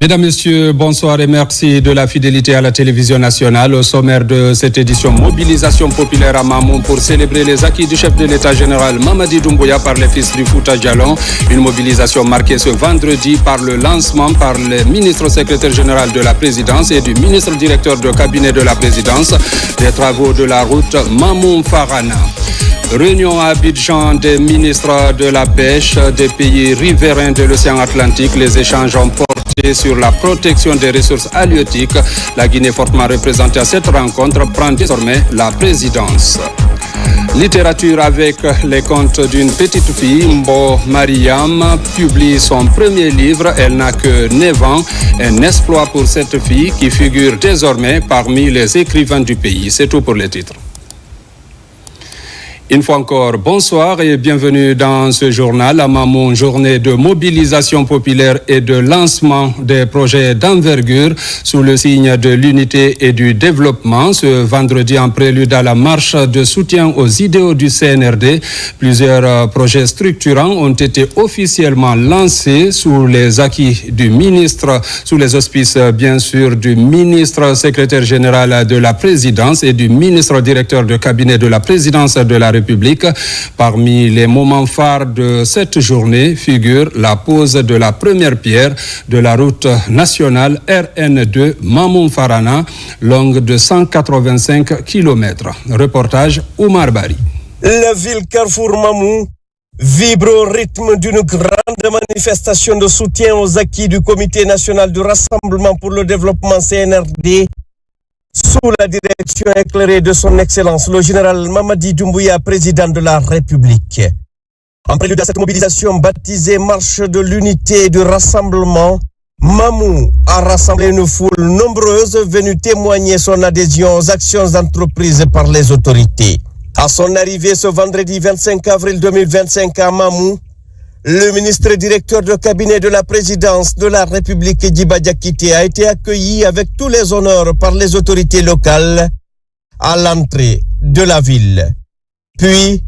Mesdames, Messieurs, bonsoir et merci de la fidélité à la télévision nationale. Au sommaire de cette édition, mobilisation populaire à Mamoun pour célébrer les acquis du chef de l'État général Mamadi Doumbouya par les fils du Fouta Djallon. Une mobilisation marquée ce vendredi par le lancement par le ministre secrétaire général de la présidence et du ministre directeur de cabinet de la présidence des travaux de la route Mamoun-Farana. Réunion à Abidjan des ministres de la pêche des pays riverains de l'océan Atlantique. Les échanges ont porté sur la protection des ressources halieutiques. La Guinée, fortement représentée à cette rencontre, prend désormais la présidence. Littérature avec les contes d'une petite fille. Mbo Mariam publie son premier livre. Elle n'a que 9 ans. Un exploit pour cette fille qui figure désormais parmi les écrivains du pays. C'est tout pour les titres. Une fois encore, bonsoir et bienvenue dans ce journal à Mamoun, journée de mobilisation populaire et de lancement des projets d'envergure sous le signe de l'unité et du développement. Ce vendredi, en prélude à la marche de soutien aux idéaux du CNRD, plusieurs projets structurants ont été officiellement lancés sous les acquis du ministre, sous les auspices bien sûr du ministre secrétaire général de la présidence et du ministre directeur de cabinet de la présidence de la République. Parmi les moments phares de cette journée figure la pose de la première pierre de la route nationale RN2 Mamoun-Farana, longue de 185 km. Reportage Oumar Bari. La ville Carrefour Mamoun vibre au rythme d'une grande manifestation de soutien aux acquis du Comité national du Rassemblement pour le développement CNRD, sous la direction éclairée de son Excellence, le général Mamadi Doumbouya, président de la République. En prélude à cette mobilisation baptisée Marche de l'unité et du rassemblement, Mamoun a rassemblé une foule nombreuse venue témoigner son adhésion aux actions entreprises par les autorités. À son arrivée ce vendredi 25 avril 2025 à Mamoun, le ministre directeur de cabinet de la présidence de la République, Djiba Diakité, a été accueilli avec tous les honneurs par les autorités locales à l'entrée de la ville. Puis,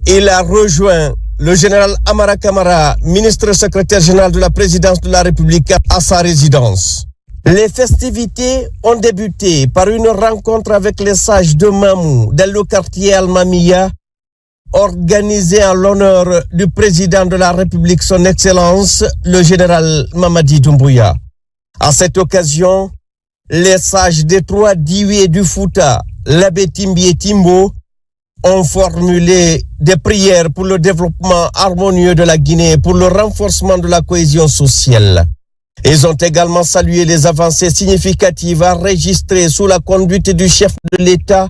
il a rejoint le général Amara Kamara, ministre secrétaire général de la présidence de la République, à sa résidence. Les festivités ont débuté par une rencontre avec les sages de Mamoun dans le quartier Al-Mamiya, organisé en l'honneur du président de la République, son Excellence, le général Mamadi Doumbouya. À cette occasion, les sages des 3 Diwi et du Fouta, l'abbé Timbi et Timbo, ont formulé des prières pour le développement harmonieux de la Guinée et pour le renforcement de la cohésion sociale. Ils ont également salué les avancées significatives enregistrées sous la conduite du chef de l'État,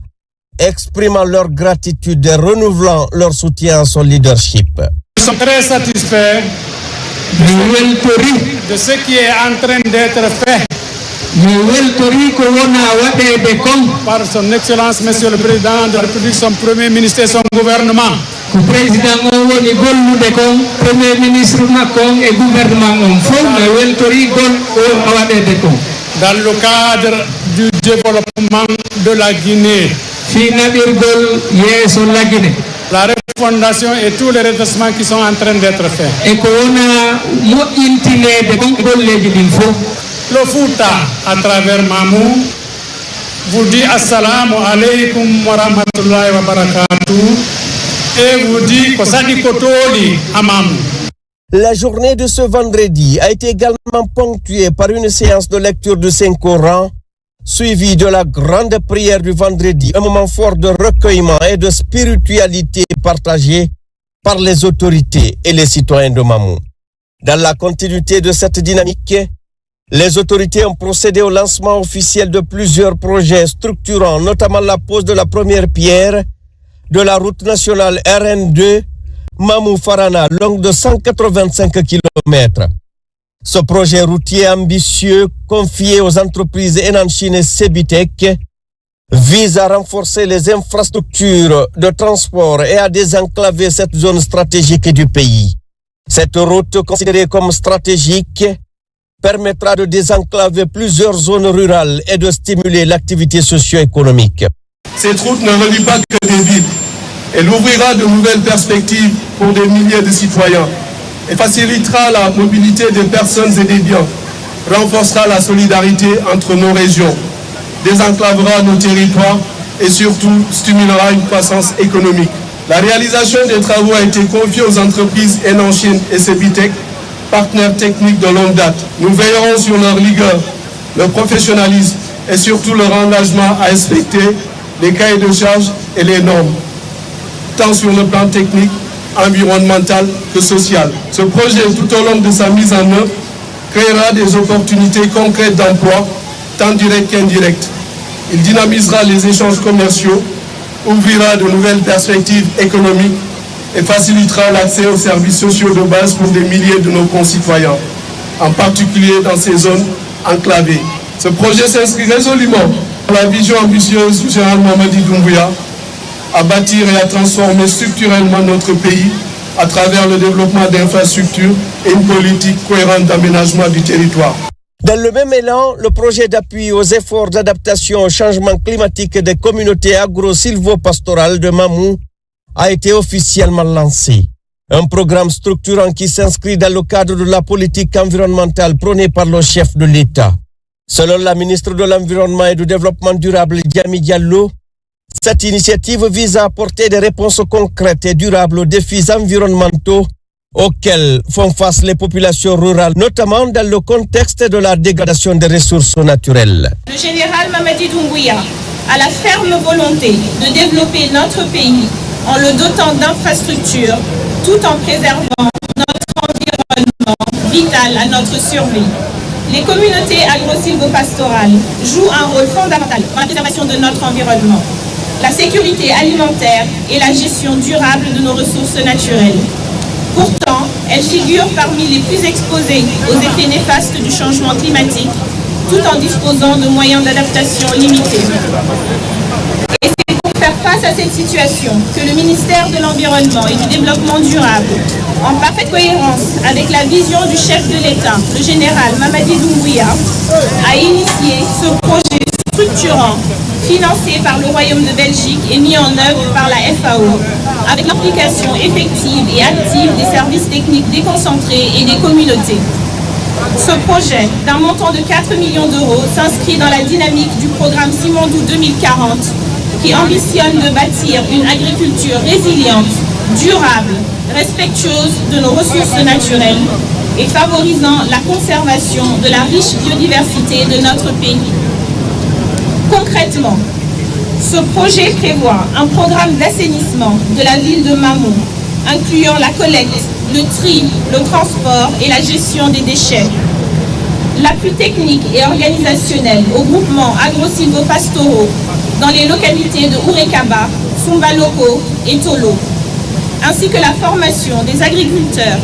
exprimant leur gratitude et renouvelant leur soutien à son leadership. Nous sommes très satisfaits de ce qui est en train d'être fait par son Excellence, Monsieur le Président de la République, son Premier ministre et son gouvernement. Dans le cadre du développement de la Guinée, la refondation et tous les redressements qui sont en train d'être faits. Le Fouta, à travers Mamoun, vous dit Assalamu alaikum wa rahmatullahi wa barakatuh et vous dit Kosadi Kotoli à Mamoun. La journée de ce vendredi a été également ponctuée par une séance de lecture du Saint-Coran, suivie de la grande prière du vendredi, un moment fort de recueillement et de spiritualité partagée par les autorités et les citoyens de Mamoun. Dans la continuité de cette dynamique, les autorités ont procédé au lancement officiel de plusieurs projets structurants, notamment la pose de la première pierre de la route nationale RN2 Mamoun-Farana, longue de 185 km. Ce projet routier ambitieux, confié aux entreprises Enanchine et Sebitec, vise à renforcer les infrastructures de transport et à désenclaver cette zone stratégique du pays. Cette route, considérée comme stratégique, permettra de désenclaver plusieurs zones rurales et de stimuler l'activité socio-économique. Cette route ne relie pas que des villes. Elle ouvrira de nouvelles perspectives pour des milliers de citoyens et facilitera la mobilité des personnes et des biens. renforcera la solidarité entre nos régions, désenclavera nos territoires et surtout stimulera une croissance économique. La réalisation des travaux a été confiée aux entreprises Enan Chine et Sebitech, partenaires techniques de longue date. Nous veillerons sur leur rigueur, leur professionnalisme et surtout leur engagement à respecter les cahiers de charges et les normes, tant sur le plan technique, environnemental que social. Ce projet, tout au long de sa mise en œuvre, créera des opportunités concrètes d'emploi, tant directes qu'indirectes. Il dynamisera les échanges commerciaux, ouvrira de nouvelles perspectives économiques et facilitera l'accès aux services sociaux de base pour des milliers de nos concitoyens, en particulier dans ces zones enclavées. Ce projet s'inscrit résolument dans la vision ambitieuse du général Mamadi Doumbouya à bâtir et à transformer structurellement notre pays à travers le développement d'infrastructures et une politique cohérente d'aménagement du territoire. Dans le même élan, le projet d'appui aux efforts d'adaptation au changement climatique des communautés agro-silvopastorales de Mamou a été officiellement lancé. Un programme structurant qui s'inscrit dans le cadre de la politique environnementale prônée par le chef de l'État. Selon la ministre de l'Environnement et du Développement durable, Diamy Diallo, cette initiative vise à apporter des réponses concrètes et durables aux défis environnementaux auxquels font face les populations rurales, notamment dans le contexte de la dégradation des ressources naturelles. Le général Mamadi Doumbouya a la ferme volonté de développer notre pays en le dotant d'infrastructures tout en préservant notre environnement vital à notre survie. Les communautés agro-silvopastorales jouent un rôle fondamental dans la préservation de notre environnement, la sécurité alimentaire et la gestion durable de nos ressources naturelles. Pourtant, elles figurent parmi les plus exposées aux effets néfastes du changement climatique, tout en disposant de moyens d'adaptation limités. Et c'est pour faire face à cette situation que le ministère de l'Environnement et du Développement durable, en parfaite cohérence avec la vision du chef de l'État, le général Mamadi Doumbouya, a initié ce projet structurant financé par le Royaume de Belgique et mis en œuvre par la FAO, avec l'implication effective et active des services techniques déconcentrés et des communautés. Ce projet, d'un montant de 4 millions d'euros, s'inscrit dans la dynamique du programme Simandou 2040, qui ambitionne de bâtir une agriculture résiliente, durable, respectueuse de nos ressources naturelles et favorisant la conservation de la riche biodiversité de notre pays. Concrètement, ce projet prévoit un programme d'assainissement de la ville de Mamou, incluant la collecte, le tri, le transport et la gestion des déchets. L'appui technique et organisationnel aux groupements agro-silvopastoraux dans les localités de Ourekaba, Sumbaloko et Tolo, ainsi que la formation des agriculteurs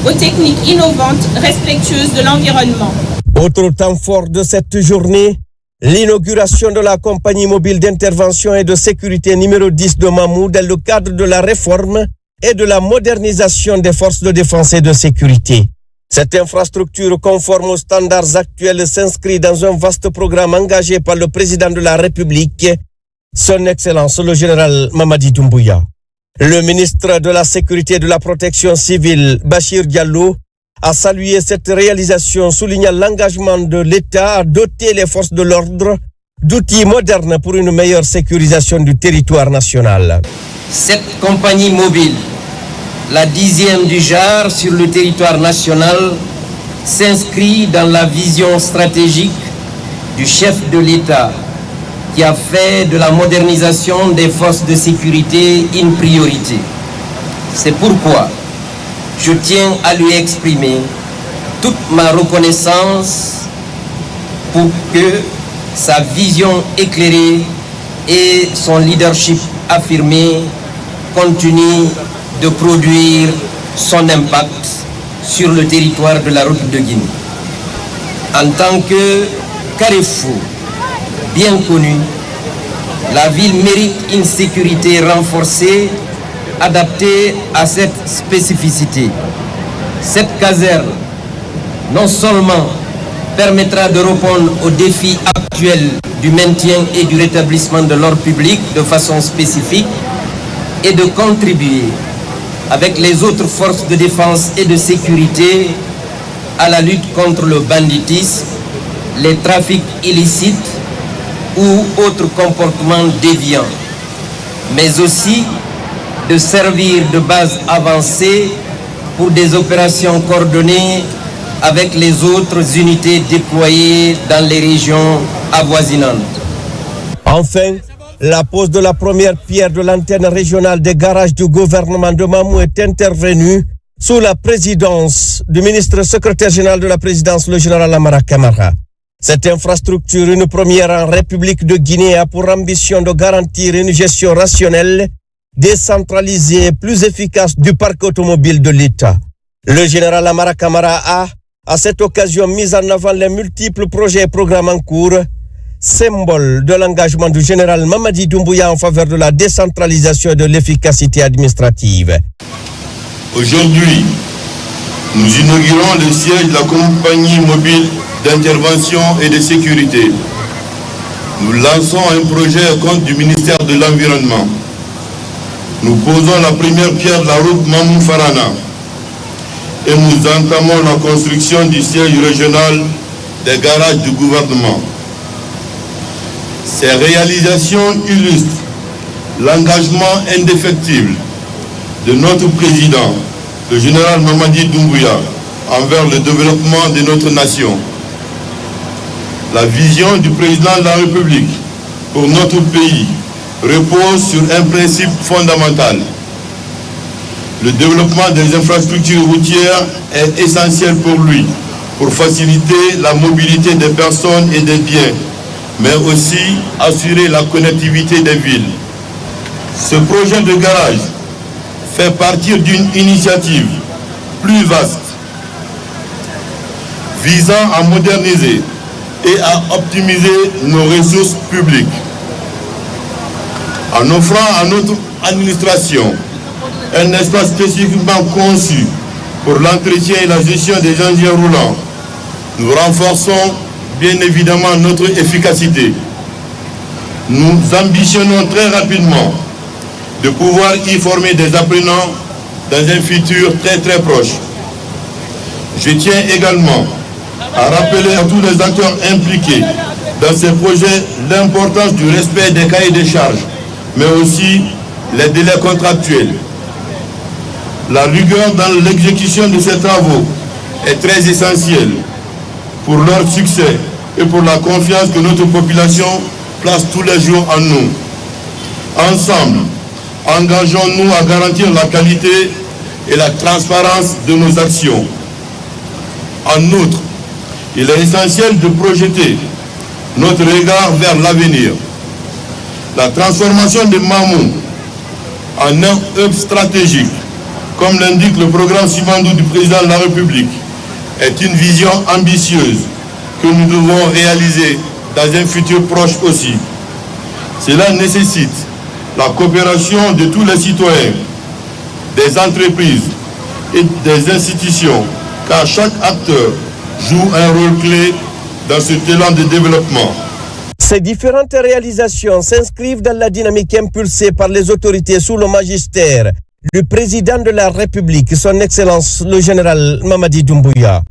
aux techniques innovantes respectueuses de l'environnement. Autre temps fort de cette journée, l'inauguration de la compagnie mobile d'intervention et de sécurité numéro 10 de Mamou dans le cadre de la réforme et de la modernisation des forces de défense et de sécurité. Cette infrastructure conforme aux standards actuels s'inscrit dans un vaste programme engagé par le président de la République, son Excellence le général Mamadi Doumbouya. Le ministre de la Sécurité et de la Protection civile, Bachir Diallo, a salué cette réalisation, soulignant l'engagement de l'État à doter les forces de l'ordre d'outils modernes pour une meilleure sécurisation du territoire national. Cette compagnie mobile, la 10e du genre sur le territoire national, s'inscrit dans la vision stratégique du chef de l'État qui a fait de la modernisation des forces de sécurité une priorité. C'est pourquoi je tiens à lui exprimer toute ma reconnaissance pour que sa vision éclairée et son leadership affirmé continuent de produire son impact sur le territoire de la République de Guinée. En tant que carrefour bien connu, la ville mérite une sécurité renforcée adaptée à cette spécificité. Cette caserne non seulement permettra de répondre aux défis actuels du maintien et du rétablissement de l'ordre public de façon spécifique et de contribuer avec les autres forces de défense et de sécurité à la lutte contre le banditisme, les trafics illicites ou autres comportements déviants, mais aussi de servir de base avancée pour des opérations coordonnées avec les autres unités déployées dans les régions avoisinantes. Enfin, la pose de la première pierre de l'antenne régionale des garages du gouvernement de Mamou est intervenue sous la présidence du ministre secrétaire général de la présidence, le général Amara Camara. Cette infrastructure, une première en République de Guinée, a pour ambition de garantir une gestion rationnelle, décentralisée et plus efficace du parc automobile de l'État. Le général Amara Camara a, à cette occasion, mis en avant les multiples projets et programmes en cours, symbole de l'engagement du général Mamadi Doumbouya en faveur de la décentralisation et de l'efficacité administrative. Aujourd'hui, nous inaugurons le siège de la compagnie mobile d'intervention et de sécurité. Nous lançons un projet au compte du ministère de l'Environnement. Nous posons la première pierre de la route Mamou-Farana et nous entamons la construction du siège régional des garages du gouvernement. Ces réalisations illustrent l'engagement indéfectible de notre président, le général Mamadi Doumbouya, envers le développement de notre nation. La vision du président de la République pour notre pays repose sur un principe fondamental. Le développement des infrastructures routières est essentiel pour lui, pour faciliter la mobilité des personnes et des biens, mais aussi assurer la connectivité des villes. Ce projet de garage fait partie d'une initiative plus vaste visant à moderniser et à optimiser nos ressources publiques, en offrant à notre administration un espace spécifiquement conçu pour l'entretien et la gestion des engins roulants. Nous renforçons bien évidemment notre efficacité. Nous ambitionnons très rapidement de pouvoir y former des apprenants dans un futur très proche. Je tiens également à rappeler à tous les acteurs impliqués dans ces projets l'importance du respect des cahiers de charges, mais aussi les délais contractuels. La rigueur dans l'exécution de ces travaux est très essentielle pour leur succès et pour la confiance que notre population place tous les jours en nous. Ensemble, engageons-nous à garantir la qualité et la transparence de nos actions. En outre, il est essentiel de projeter notre regard vers l'avenir. La transformation de Mamou en un hub stratégique, comme l'indique le programme Simandou du président de la République, est une vision ambitieuse que nous devons réaliser dans un futur proche aussi. Cela nécessite la coopération de tous les citoyens, des entreprises et des institutions, car chaque acteur joue un rôle clé dans ce élan de développement. Ces différentes réalisations s'inscrivent dans la dynamique impulsée par les autorités sous le magistère du président de la République, son Excellence le général Mamadi Doumbouya.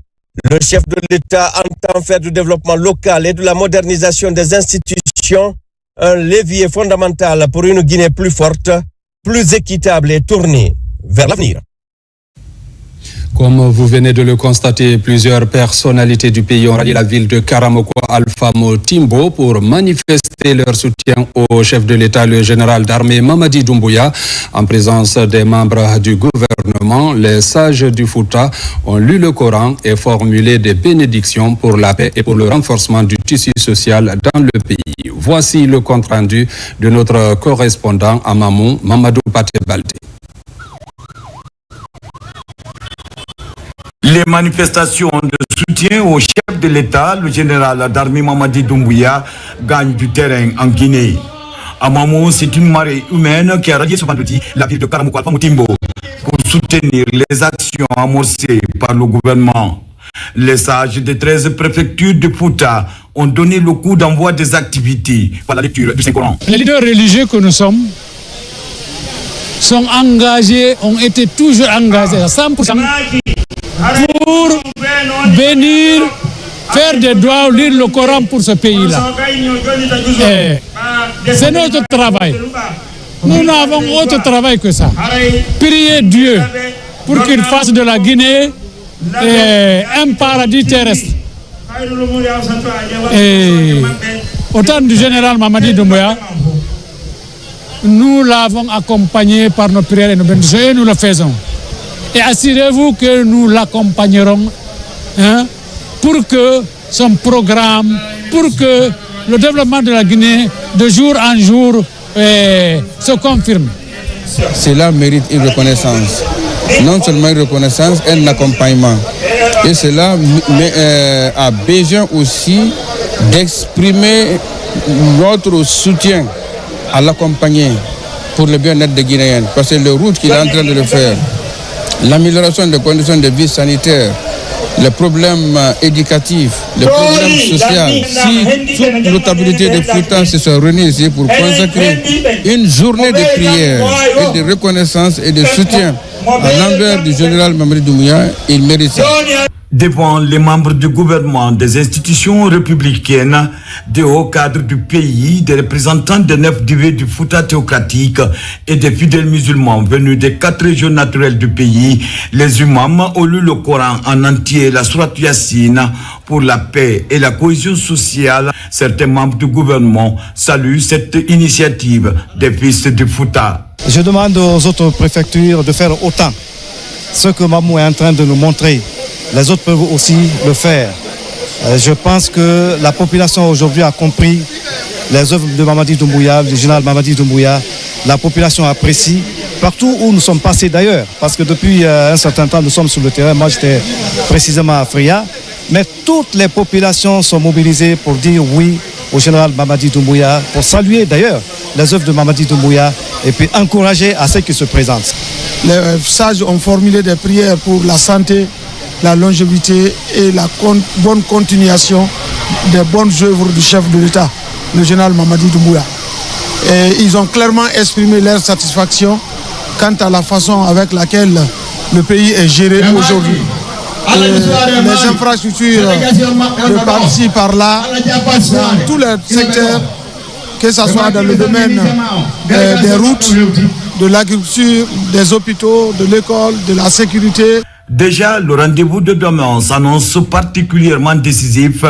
Le chef de l'État entend faire du développement local et de la modernisation des institutions un levier fondamental pour une Guinée plus forte, plus équitable et tournée vers l'avenir. Comme vous venez de le constater, plusieurs personnalités du pays ont rallié la ville de Karamoko Alpha Timbo pour manifester leur soutien au chef de l'État, le général d'armée Mamadi Doumbouya. En présence des membres du gouvernement, les sages du Fouta ont lu le Coran et formulé des bénédictions pour la paix et pour le renforcement du tissu social dans le pays. Voici le compte-rendu de notre correspondant à Mamou, Mamadou Paté Baldé. Les manifestations de soutien au chef de l'État, le général d'armée Mamadi Doumbouya, gagnent du terrain en Guinée. À Mamou, c'est une marée humaine qui a rallié ce vendredi la ville de Karamoko Alpha Timbo pour soutenir les actions amorcées par le gouvernement. Les sages des 13 préfectures de Fouta ont donné le coup d'envoi des activités par la lecture du Saint-Coran. Les leaders religieux que nous sommes sont engagés, ont été toujours engagés à 100% pour venir faire des doigts, lire le Coran pour ce pays-là. C'est notre travail. Nous n'avons autre travail que ça. Prier Dieu pour qu'il fasse de la Guinée un paradis terrestre. Et au temps du général Mamadi Doumbouya, nous l'avons accompagné par nos prières et nos bénédictions et nous le faisons. Et assurez-vous que nous l'accompagnerons pour que son programme, pour que le développement de la Guinée de jour en jour se confirme. Cela mérite une reconnaissance. Non seulement une reconnaissance, un accompagnement. Et cela a besoin aussi d'exprimer notre soutien à l'accompagner pour le bien-être des Guinéens. Parce que la route qu'il est en train de le faire, l'amélioration des conditions de vie sanitaire, les problèmes éducatifs, les problèmes sociaux, si toute notabilité des Fouta se sont réunis ici pour consacrer une journée de prière et de reconnaissance et de soutien à l'envers du général Mamadi Doumbouya, il mérite ça. Devant les membres du gouvernement, des institutions républicaines, des hauts cadres du pays, des représentants des 9 divers du Fouta théocratique et des fidèles musulmans venus des 4 régions naturelles du pays, les imams ont lu le Coran en entier, la Sourate Yassine, pour la paix et la cohésion sociale. Certains membres du gouvernement saluent cette initiative des fils du Fouta. Je demande aux autres préfectures de faire autant. Ce que Mamou est en train de nous montrer, les autres peuvent aussi le faire. Je pense que la population aujourd'hui a compris les œuvres de Mamadi Doumbouya, du général Mamadi Doumbouya. La population apprécie partout où nous sommes passés d'ailleurs. Parce que depuis un certain temps, nous sommes sur le terrain. Moi, j'étais précisément à Fria. Mais toutes les populations sont mobilisées pour dire oui au général Mamadi Doumbouya, pour saluer d'ailleurs les œuvres de Mamadi Doumbouya et puis encourager à ceux qui se présentent. Les sages ont formulé des prières pour la santé, la longévité et la bonne continuation des bonnes œuvres du chef de l'État, le général Mamadi Doumbouya. Et ils ont clairement exprimé leur satisfaction quant à la façon avec laquelle le pays est géré aujourd'hui. Les infrastructures de par-ci, par-là, dans tous les secteurs, que ce soit dans le domaine des routes, de l'agriculture, des hôpitaux, de l'école, de la sécurité. Déjà, le rendez-vous de demain s'annonce particulièrement décisif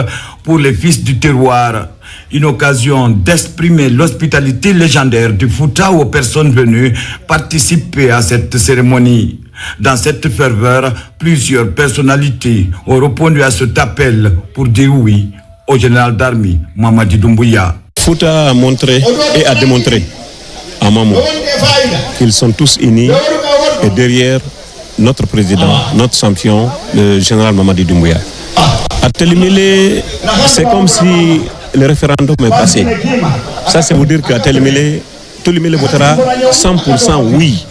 pour les fils du terroir. Une occasion d'exprimer l'hospitalité légendaire du Fouta aux personnes venues participer à cette cérémonie. Dans cette ferveur, plusieurs personnalités ont répondu à cet appel pour dire oui au général d'armée Mamadi Doumbouya. Fouta a montré et a démontré à Mamou qu'ils sont tous unis et derrière notre président, notre champion, le général Mamadi Doumbouya. À Télémélé, c'est comme si le référendum est passé. Ça, c'est vous dire qu'à Télémélé votera 100% oui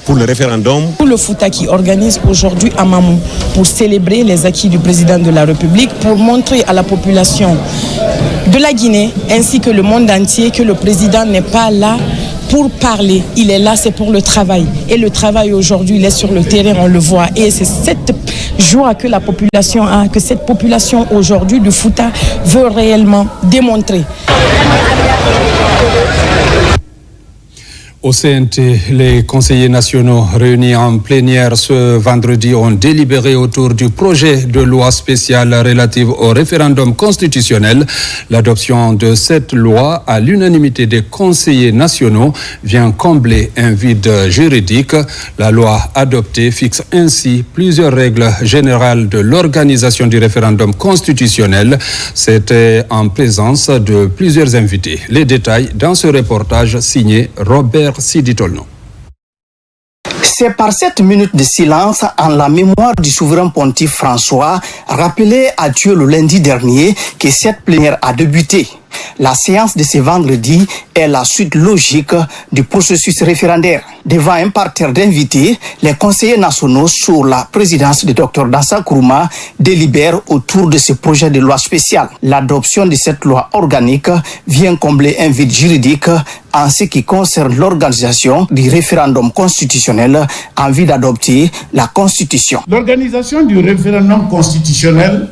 pour le référendum. Pour le Fouta qui organise aujourd'hui à Mamou pour célébrer les acquis du président de la République, pour montrer à la population de la Guinée ainsi que le monde entier que le président n'est pas là pour parler, il est là, c'est pour le travail. Et le travail aujourd'hui, il est sur le terrain, on le voit. Et c'est cette joie que la population a, que cette population aujourd'hui du Fouta veut réellement démontrer. Au CNT, les conseillers nationaux réunis en plénière ce vendredi ont délibéré autour du projet de loi spéciale relative au référendum constitutionnel. L'adoption de cette loi à l'unanimité des conseillers nationaux vient combler un vide juridique. La loi adoptée fixe ainsi plusieurs règles générales de l'organisation du référendum constitutionnel. C'était en présence de plusieurs invités. Les détails dans ce reportage signé Robert Siditolno. C'est par cette minute de silence en la mémoire du souverain pontife François, rappelé à Dieu le lundi dernier, que cette plénière a débuté. La séance de ce vendredi est la suite logique du processus référendaire. Devant un parterre d'invités, les conseillers nationaux sous la présidence du Dr Dansa Kourouma délibèrent autour de ce projet de loi spéciale. L'adoption de cette loi organique vient combler un vide juridique en ce qui concerne l'organisation du référendum constitutionnel en vue d'adopter la Constitution. L'organisation du référendum constitutionnel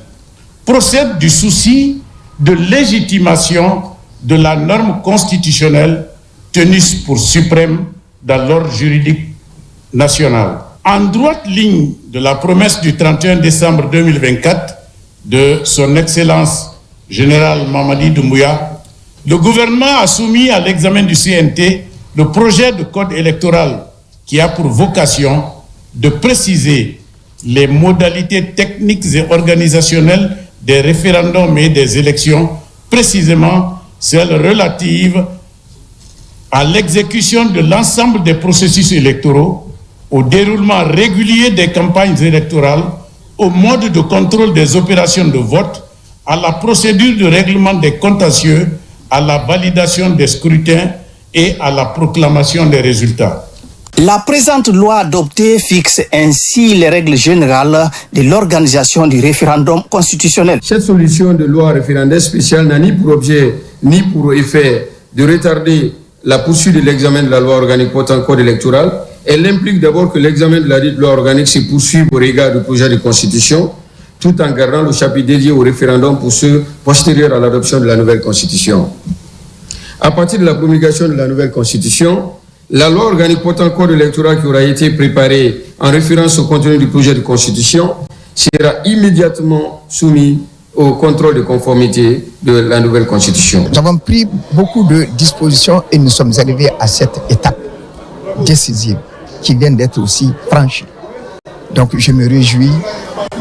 procède du souci de légitimation de la norme constitutionnelle tenue pour suprême dans l'ordre juridique national. En droite ligne de la promesse du 31 décembre 2024 de son Excellence général Mamadi Doumbouya, le gouvernement a soumis à l'examen du CNT le projet de code électoral qui a pour vocation de préciser les modalités techniques et organisationnelles des référendums et des élections, précisément celles relatives à l'exécution de l'ensemble des processus électoraux, au déroulement régulier des campagnes électorales, au mode de contrôle des opérations de vote, à la procédure de règlement des contentieux, à la validation des scrutins et à la proclamation des résultats. La présente loi adoptée fixe ainsi les règles générales de l'organisation du référendum constitutionnel. Cette solution de loi référendaire spéciale n'a ni pour objet ni pour effet de retarder la poursuite de l'examen de la loi organique portant code électoral. Elle implique d'abord que l'examen de la dite loi organique se poursuive au regard du projet de constitution, tout en gardant le chapitre dédié au référendum pour ceux postérieurs à l'adoption de la nouvelle constitution. À partir de la promulgation de la nouvelle constitution, la loi organique portant code électoral qui aura été préparée en référence au contenu du projet de constitution sera immédiatement soumise au contrôle de conformité de la nouvelle constitution. Nous avons pris beaucoup de dispositions et nous sommes arrivés à cette étape décisive qui vient d'être aussi franchie. Donc je me réjouis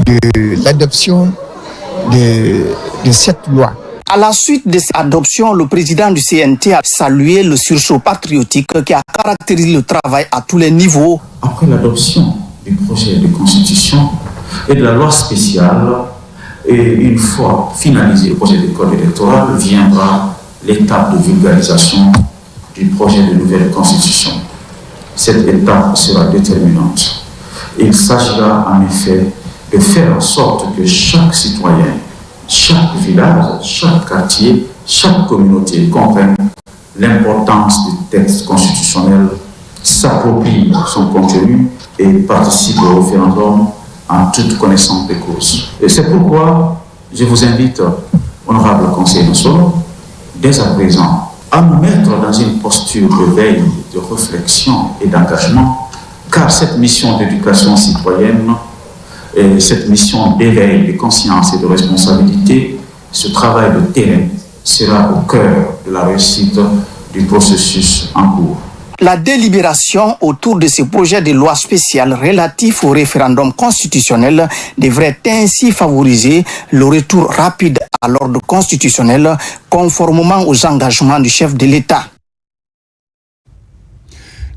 de l'adoption de cette loi. À la suite de cette adoption, le président du CNT a salué le sursaut patriotique qui a caractérisé le travail à tous les niveaux. Après l'adoption du projet de constitution et de la loi spéciale, et une fois finalisé le projet de code électoral, viendra l'étape de vulgarisation du projet de nouvelle constitution. Cette étape sera déterminante. Il s'agira en effet de faire en sorte que chaque citoyen, chaque village, chaque quartier, chaque communauté comprenne l'importance du texte constitutionnel, s'approprie son contenu et participe au référendum en toute connaissance des causes. Et c'est pourquoi je vous invite, honorable Conseil national, dès à présent, à nous mettre dans une posture de veille, de réflexion et d'engagement, car cette mission d'éducation citoyenne, et cette mission d'éveil, de conscience et de responsabilité, ce travail de terrain sera au cœur de la réussite du processus en cours. La délibération autour de ce projet de loi spéciale relatif au référendum constitutionnel devrait ainsi favoriser le retour rapide à l'ordre constitutionnel conformément aux engagements du chef de l'État.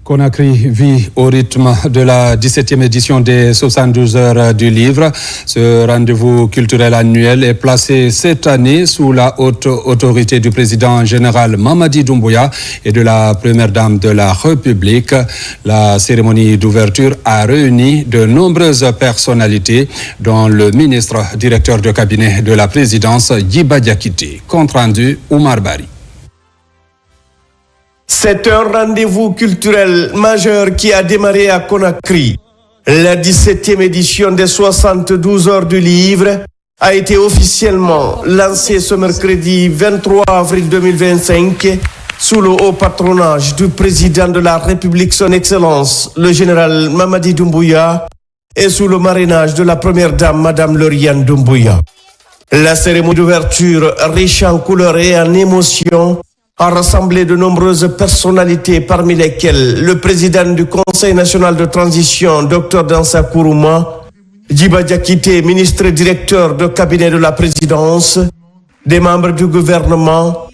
Conakry vit au rythme de la 17e édition des 72 heures du livre. Ce rendez-vous culturel annuel est placé cette année sous la haute autorité du président général Mamadi Doumbouya et de la première dame de la République. La cérémonie d'ouverture a réuni de nombreuses personnalités, dont le ministre directeur de cabinet de la présidence, Djiba Diakité. Compte rendu, Oumar Bari. C'est un rendez-vous culturel majeur qui a démarré à Conakry. La 17e édition des 72 heures du livre a été officiellement lancée ce mercredi 23 avril 2025 sous le haut patronage du président de la République, son Excellence, le général Mamadi Doumbouya, et sous le marrainage de la première dame, Madame Lauriane Doumbouya. La cérémonie d'ouverture, riche en couleurs et en émotions, a rassemblé de nombreuses personnalités, parmi lesquelles le président du Conseil national de transition, Dr Dansa Kourouma, Djiba Diakité, ministre directeur de cabinet de la présidence, des membres du gouvernement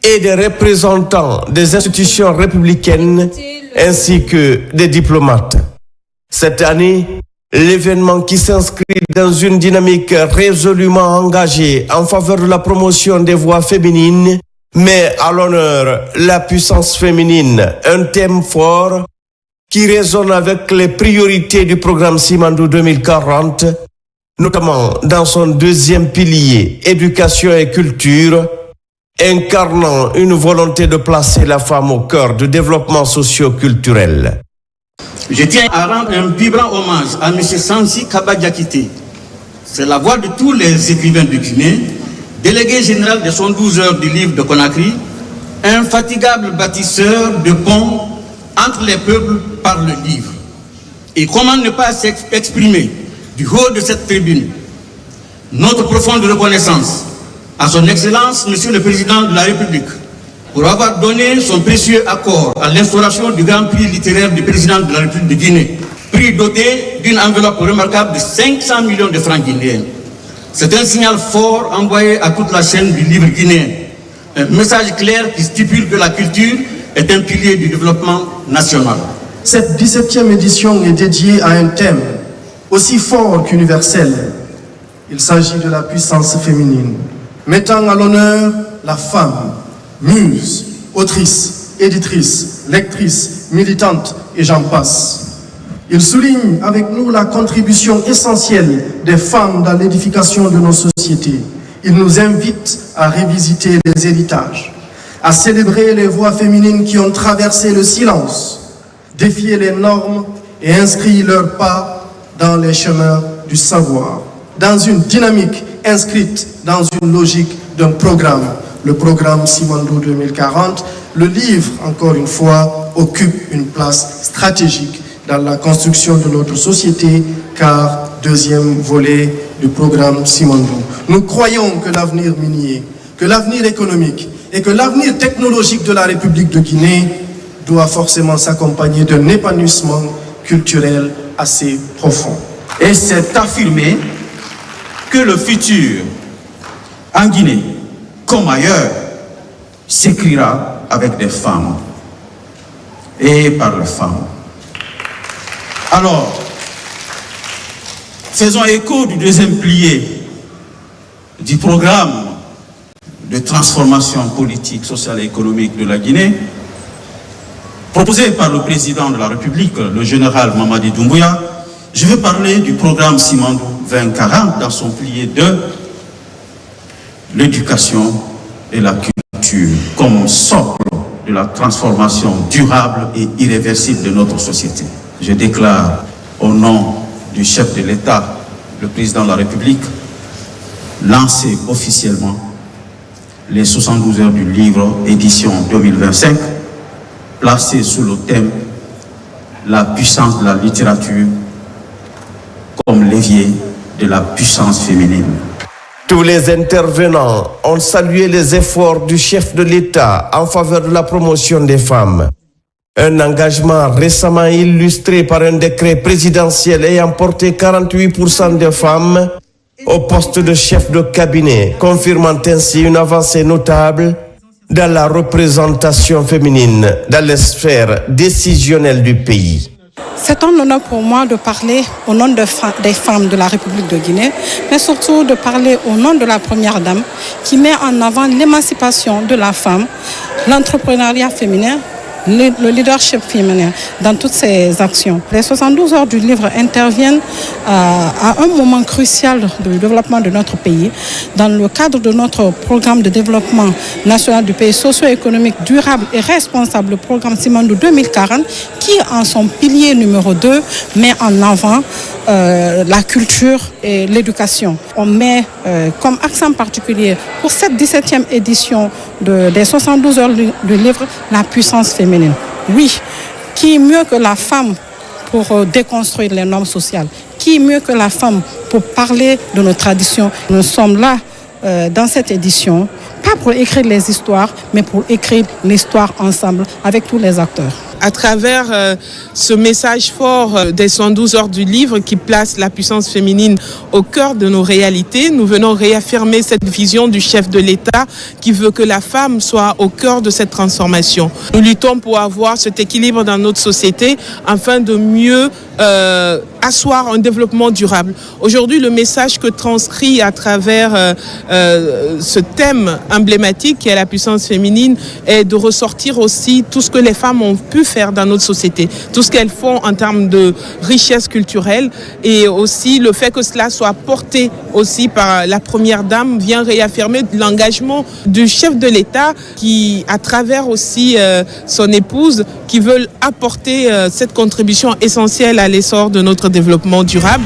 et des représentants des institutions républicaines, ainsi que des diplomates. Cette année, l'événement qui s'inscrit dans une dynamique résolument engagée en faveur de la promotion des voix féminines, met à l'honneur la puissance féminine, un thème fort qui résonne avec les priorités du programme Simandou 2040, notamment dans son deuxième pilier, éducation et culture, incarnant une volonté de placer la femme au cœur du développement socio-culturel. Je tiens à rendre un vibrant hommage à M. Sansi Kaba Diakité. C'est la voix de tous les écrivains de Guinée, délégué général des 112 heures du livre de Conakry, infatigable bâtisseur de ponts entre les peuples par le livre. Et comment ne pas s'exprimer du haut de cette tribune notre profonde reconnaissance à son Excellence, Monsieur le Président de la République, pour avoir donné son précieux accord à l'instauration du Grand Prix littéraire du Président de la République de Guinée, prix doté d'une enveloppe remarquable de 500 millions de francs guinéens. C'est un signal fort envoyé à toute la chaîne du livre guinéen, un message clair qui stipule que la culture est un pilier du développement national. Cette 17e édition est dédiée à un thème aussi fort qu'universel. Il s'agit de la puissance féminine, mettant à l'honneur la femme, muse, autrice, éditrice, lectrice, militante et j'en passe. Il souligne avec nous la contribution essentielle des femmes dans l'édification de nos sociétés. Il nous invite à revisiter les héritages, à célébrer les voix féminines qui ont traversé le silence, défier les normes et inscrire leurs pas dans les chemins du savoir, dans une dynamique inscrite dans une logique d'un programme, le programme Simandou 2040. Le livre, encore une fois, occupe une place stratégique dans la construction de notre société, car deuxième volet du programme Simandou. Nous croyons que l'avenir minier, que l'avenir économique et que l'avenir technologique de la République de Guinée doit forcément s'accompagner d'un épanouissement culturel assez profond. Et c'est affirmé que le futur en Guinée, comme ailleurs, s'écrira avec des femmes et par les femmes. Alors, faisons écho du deuxième pilier du programme de transformation politique, sociale et économique de la Guinée, proposé par le président de la République, le général Mamadi Doumbouya. Je vais parler du programme Simandou 2040 dans son pilier 2, l'éducation et la culture comme socle de la transformation durable et irréversible de notre société. Je déclare au nom du chef de l'État, le président de la République, lancer officiellement les 72 heures du livre édition 2025, placé sous le thème « La puissance de la littérature comme levier de la puissance féminine ». Tous les intervenants ont salué les efforts du chef de l'État en faveur de la promotion des femmes. Un engagement récemment illustré par un décret présidentiel ayant porté 48% de femmes au poste de chef de cabinet, confirmant ainsi une avancée notable dans la représentation féminine dans les sphères décisionnelles du pays. C'est un honneur pour moi de parler au nom des femmes de la République de Guinée, mais surtout de parler au nom de la Première Dame qui met en avant l'émancipation de la femme, l'entrepreneuriat féminin, le leadership féminin dans toutes ces actions. Les 72 heures du livre interviennent à un moment crucial du développement de notre pays dans le cadre de notre programme de développement national du pays socio-économique durable et responsable, le programme Simandou 2040, qui en son pilier numéro 2 met en avant la culture et l'éducation. On met comme accent particulier pour cette 17e édition des 72 heures du livre la puissance féminine. Oui, qui mieux que la femme pour déconstruire les normes sociales? Qui mieux que la femme pour parler de nos traditions? Nous sommes là dans cette édition, pas pour écrire les histoires, mais pour écrire l'histoire ensemble avec tous les acteurs. À travers ce message fort des 112 heures du livre qui place la puissance féminine au cœur de nos réalités, nous venons réaffirmer cette vision du chef de l'État qui veut que la femme soit au cœur de cette transformation. Nous luttons pour avoir cet équilibre dans notre société afin de mieux asseoir un développement durable. Aujourd'hui, le message que transcrit à travers ce thème emblématique qui est la puissance féminine est de ressortir aussi tout ce que les femmes ont pu faire dans notre société, tout ce qu'elles font en termes de richesse culturelle, et aussi le fait que cela soit porté aussi par la première dame vient réaffirmer l'engagement du chef de l'État qui, à travers aussi son épouse, qui veulent apporter cette contribution essentielle à l'essor de notre développement durable.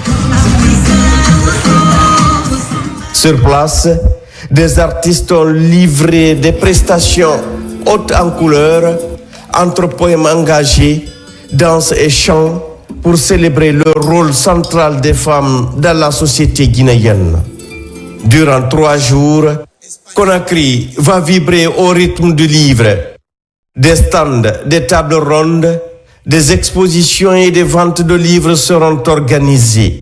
Sur place, des artistes ont livré des prestations hautes en couleurs, entre poèmes engagés, danse et chants, pour célébrer le rôle central des femmes dans la société guinéenne. Durant 3 jours, Conakry va vibrer au rythme du livre. Des stands, des tables rondes, des expositions et des ventes de livres seront organisées.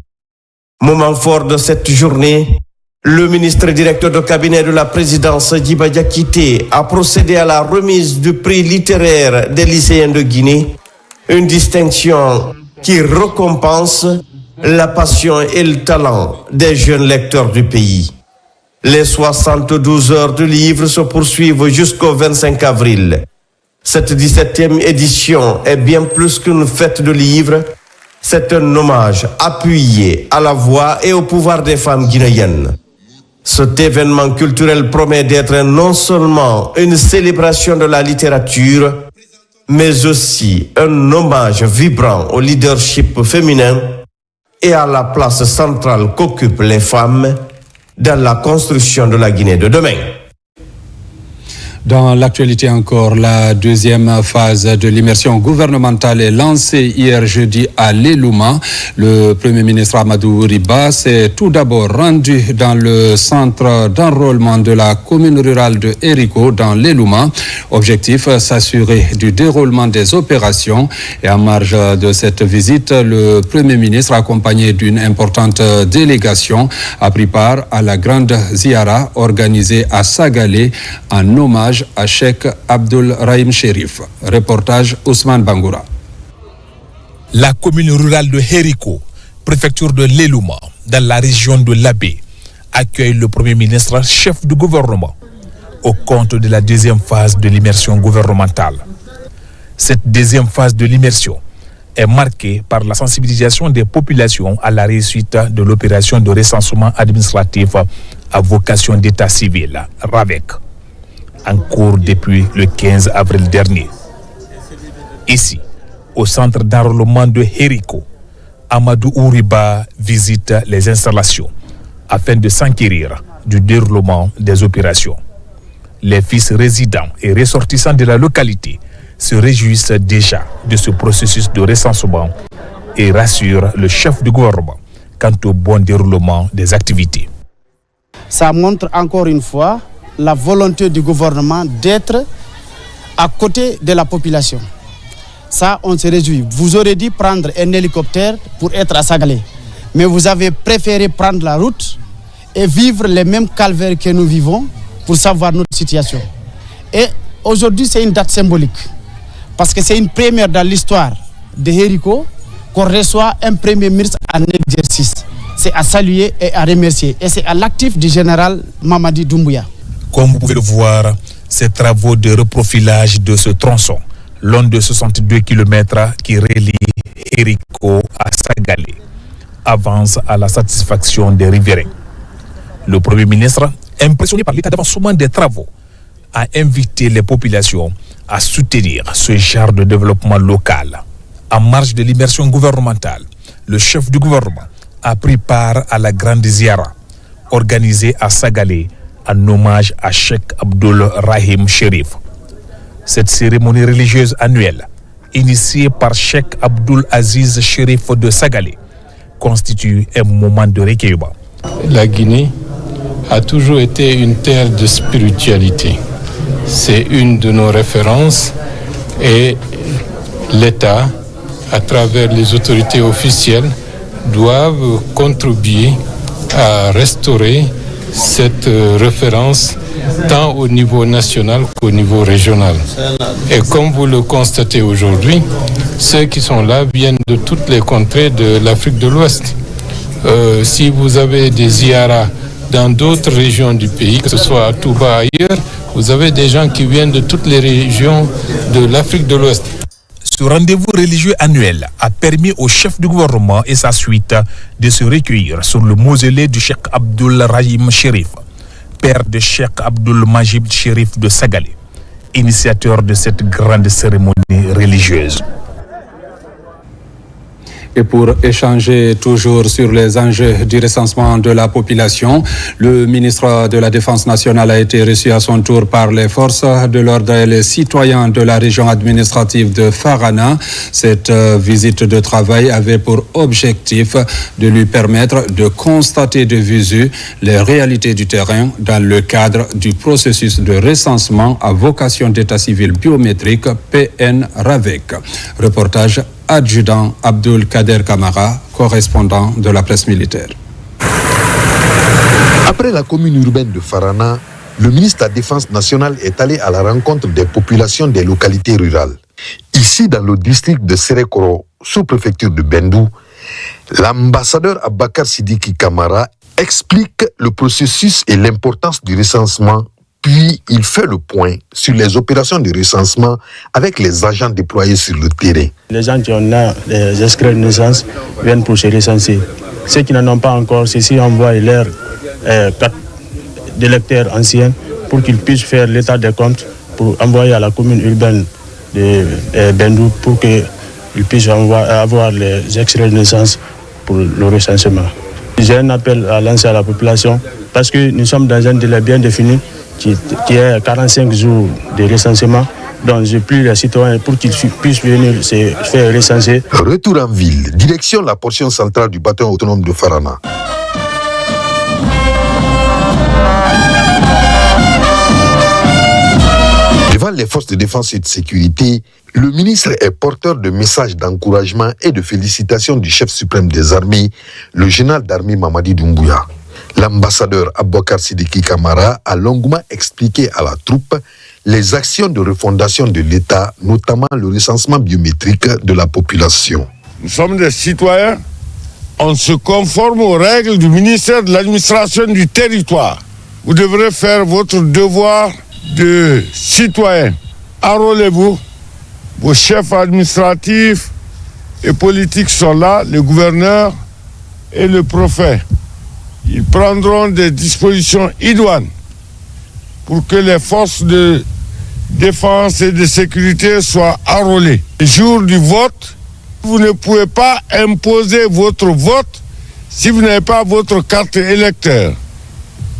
Moment fort de cette journée, le ministre directeur de cabinet de la présidence, Djiba Diakité, a procédé à la remise du prix littéraire des lycéens de Guinée, une distinction qui récompense la passion et le talent des jeunes lecteurs du pays. Les 72 heures de livre se poursuivent jusqu'au 25 avril. Cette 17e édition est bien plus qu'une fête de livres, c'est un hommage appuyé à la voix et au pouvoir des femmes guinéennes. Cet événement culturel promet d'être non seulement une célébration de la littérature, mais aussi un hommage vibrant au leadership féminin et à la place centrale qu'occupent les femmes dans la construction de la Guinée de demain. Dans l'actualité encore, la deuxième phase de l'immersion gouvernementale est lancée hier jeudi à Lelouma. Le Premier ministre Amadou Riba s'est tout d'abord rendu dans le centre d'enrôlement de la commune rurale de Hériko dans Lelouma. Objectif, s'assurer du déroulement des opérations. Et en marge de cette visite, le Premier ministre, accompagné d'une importante délégation, a pris part à la grande ziara organisée à Sagalé en hommage à Cheikh Abdul Rahim Sherif. Reportage Ousmane Bangoura. La commune rurale de Hériko, préfecture de Lelouma, dans la région de Labé, accueille le Premier ministre, chef du gouvernement, au compte de la deuxième phase de l'immersion gouvernementale. Cette deuxième phase de l'immersion est marquée par la sensibilisation des populations à la réussite de l'opération de recensement administratif à vocation d'état civil, RAVEC, en cours depuis le 15 avril dernier. Ici, au centre d'enrôlement de Hériko, Amadou Ouriba visite les installations afin de s'enquérir du déroulement des opérations. Les fils résidents et ressortissants de la localité se réjouissent déjà de ce processus de recensement et rassurent le chef du gouvernement quant au bon déroulement des activités. Ça montre encore une fois la volonté du gouvernement d'être à côté de la population. Ça, on se réjouit. Vous aurez dû prendre un hélicoptère pour être à Sagalé. Mais vous avez préféré prendre la route et vivre les mêmes calvaires que nous vivons pour savoir notre situation. Et aujourd'hui, c'est une date symbolique. Parce que c'est une première dans l'histoire de Hériko qu'on reçoit un premier ministre en exercice. C'est à saluer et à remercier. Et c'est à l'actif du général Mamadi Doumbouya. Comme vous pouvez le voir, ces travaux de reprofilage de ce tronçon, long de 62 km qui relie Hériko à Sagalé, avancent à la satisfaction des riverains. Le Premier ministre, impressionné par l'état d'avancement des travaux, a invité les populations à soutenir ce genre de développement local. En marge de l'immersion gouvernementale, le chef du gouvernement a pris part à la grande ziara organisée à Sagalé en hommage à Cheikh Abdul Rahim Sherif. Cette cérémonie religieuse annuelle, initiée par Cheikh Abdul Aziz Sherif de Sagalé, constitue un moment de recueillement. La Guinée a toujours été une terre de spiritualité. C'est une de nos références et l'État, à travers les autorités officielles, doivent contribuer à restaurer cette référence tant au niveau national qu'au niveau régional. Et comme vous le constatez aujourd'hui, ceux qui sont là viennent de toutes les contrées de l'Afrique de l'Ouest. Si vous avez des ziyaras dans d'autres régions du pays, que ce soit à Touba ailleurs, vous avez des gens qui viennent de toutes les régions de l'Afrique de l'Ouest. Ce rendez-vous religieux annuel a permis au chef du gouvernement et sa suite de se recueillir sur le mausolée du Cheikh Abdul Rahim Chérif, père de Cheikh Abdul Majid Chérif de Sagalé, initiateur de cette grande cérémonie religieuse. Et pour échanger toujours sur les enjeux du recensement de la population, le ministre de la Défense nationale a été reçu à son tour par les forces de l'ordre et les citoyens de la région administrative de Farana. Cette visite de travail avait pour objectif de lui permettre de constater de visu les réalités du terrain dans le cadre du processus de recensement à vocation d'état civil biométrique PN-RAVEC. Reportage adjudant Abdul Kader Kamara, correspondant de la presse militaire. Après la commune urbaine de Farana, le ministre de la Défense nationale est allé à la rencontre des populations des localités rurales. Ici, dans le district de Serekoro, sous-préfecture de Bendou, l'ambassadeur Abakar Sidiki Kamara explique le processus et l'importance du recensement. Puis, il fait le point sur les opérations de recensement avec les agents déployés sur le terrain. Les gens qui ont là les extraits de naissance viennent pour se recenser. Ceux qui n'en ont pas encore, ceux-ci envoient leur carte d'électeur ancienne pour qu'ils puissent faire l'état des comptes pour envoyer à la commune urbaine de Bendou pour qu'ils puissent avoir les extraits de naissance pour le recensement. J'ai un appel à lancer à la population parce que nous sommes dans un délai bien défini qui est 45 jours de recensement. Donc je prie les citoyens pour qu'ils puissent venir se faire recenser. Retour en ville, direction la portion centrale du bataillon autonome de Farana. Devant les forces de défense et de sécurité, le ministre est porteur de messages d'encouragement et de félicitations du chef suprême des armées, le général d'armée Mamadi Doumbouya. L'ambassadeur Abakar Sidiki Kamara a longuement expliqué à la troupe les actions de refondation de l'État, notamment le recensement biométrique de la population. Nous sommes des citoyens, on se conforme aux règles du ministère de l'administration du territoire. Vous devrez faire votre devoir de citoyen. Enrôlez-vous, vos chefs administratifs et politiques sont là, le gouverneur et le préfet. Ils prendront des dispositions idoines pour que les forces de défense et de sécurité soient enrôlées. Le jour du vote, vous ne pouvez pas imposer votre vote si vous n'avez pas votre carte électeur.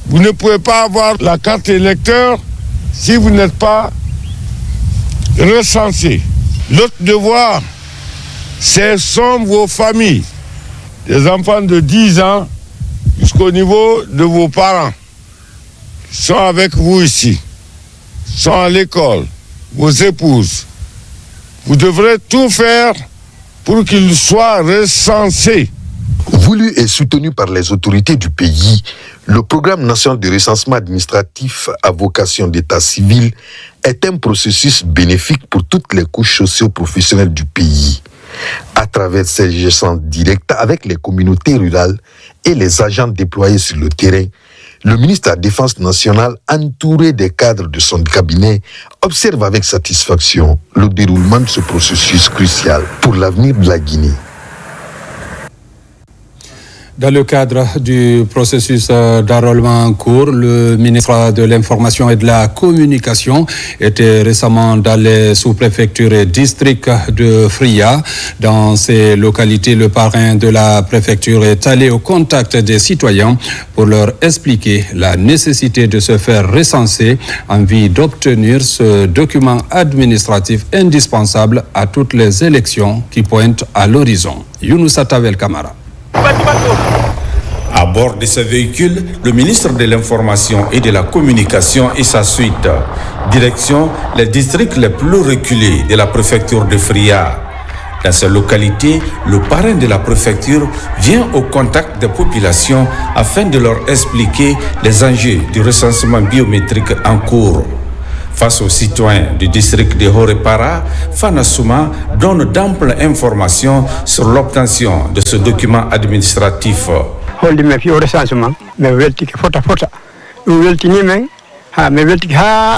Vous ne pouvez pas avoir la carte électeur si vous n'êtes pas recensé. L'autre devoir, ce sont vos familles, des enfants de 10 ans jusqu'au niveau de vos parents, qui sont avec vous ici, sont à l'école, vos épouses. Vous devrez tout faire pour qu'ils soient recensés. Voulu et soutenu par les autorités du pays, le programme national de recensement administratif à vocation d'état civil est un processus bénéfique pour toutes les couches socio-professionnelles du pays. À travers ses échanges directs avec les communautés rurales et les agents déployés sur le terrain, le ministre de la Défense nationale, entouré des cadres de son cabinet, observe avec satisfaction le déroulement de ce processus crucial pour l'avenir de la Guinée. Dans le cadre du processus d'enrôlement en cours, le ministre de l'Information et de la Communication était récemment dans les sous-préfectures et districts de Fria. Dans ces localités, le parrain de la préfecture est allé au contact des citoyens pour leur expliquer la nécessité de se faire recenser en vue d'obtenir ce document administratif indispensable à toutes les élections qui pointent à l'horizon. Younoussa Tavel Kamara. À bord de ce véhicule, le ministre de l'Information et de la Communication et sa suite. Direction les districts les plus reculés de la préfecture de Fria. Dans ces localités, le parrain de la préfecture vient au contact des populations afin de leur expliquer les enjeux du recensement biométrique en cours. Face aux citoyens du district de Horepara, Fana Souma donne d'amples informations sur l'obtention de ce document administratif.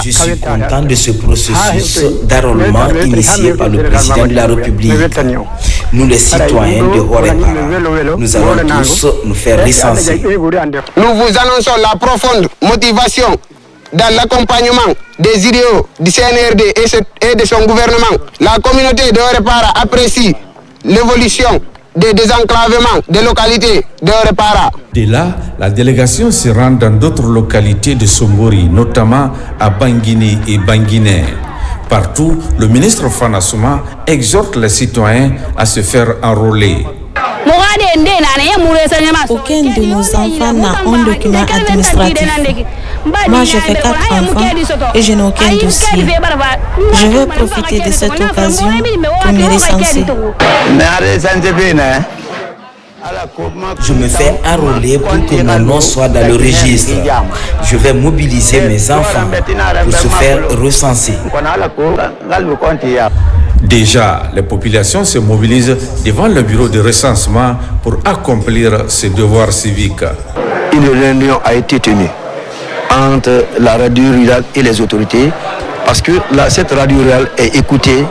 Je suis content de ce processus d'enrôlement initié par le président de la République. Nous, les citoyens de Horepara, nous allons tous nous faire recenser. Nous vous annonçons la profonde motivation dans l'accompagnement des idéaux du CNRD et de son gouvernement. La communauté de Horepara apprécie l'évolution des désenclavements des localités de Horepara. De là, la délégation se rend dans d'autres localités de Sombori, notamment à Banguiné et Banguiné. Partout, le ministre Fana Souma exhorte les citoyens à se faire enrôler. Aucun de nos enfants n'a un document administratif. Moi, je fais 4 enfants et je n'ai aucun dossier. Je veux profiter de cette occasion pour me recenser. Je me fais enrôler pour que mon nom soit dans le registre. Je vais mobiliser mes enfants pour se faire recenser. Déjà, les populations se mobilisent devant le bureau de recensement pour accomplir ses devoirs civiques. Une réunion a été tenue entre la radio rurale et les autorités parce que cette radio rurale est écoutée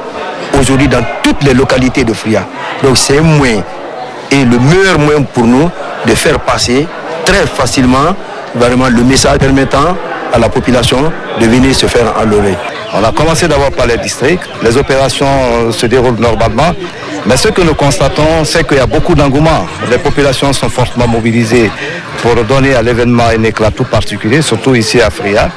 aujourd'hui dans toutes les localités de Fria. Donc c'est un moyen et le meilleur moyen pour nous de faire passer très facilement vraiment le message permettant à la population de venir se faire enrôler. On a commencé d'abord par les districts, les opérations se déroulent normalement, mais ce que nous constatons, c'est qu'il y a beaucoup d'engouement. Les populations sont fortement mobilisées pour donner à l'événement un éclat tout particulier, surtout ici à Fria.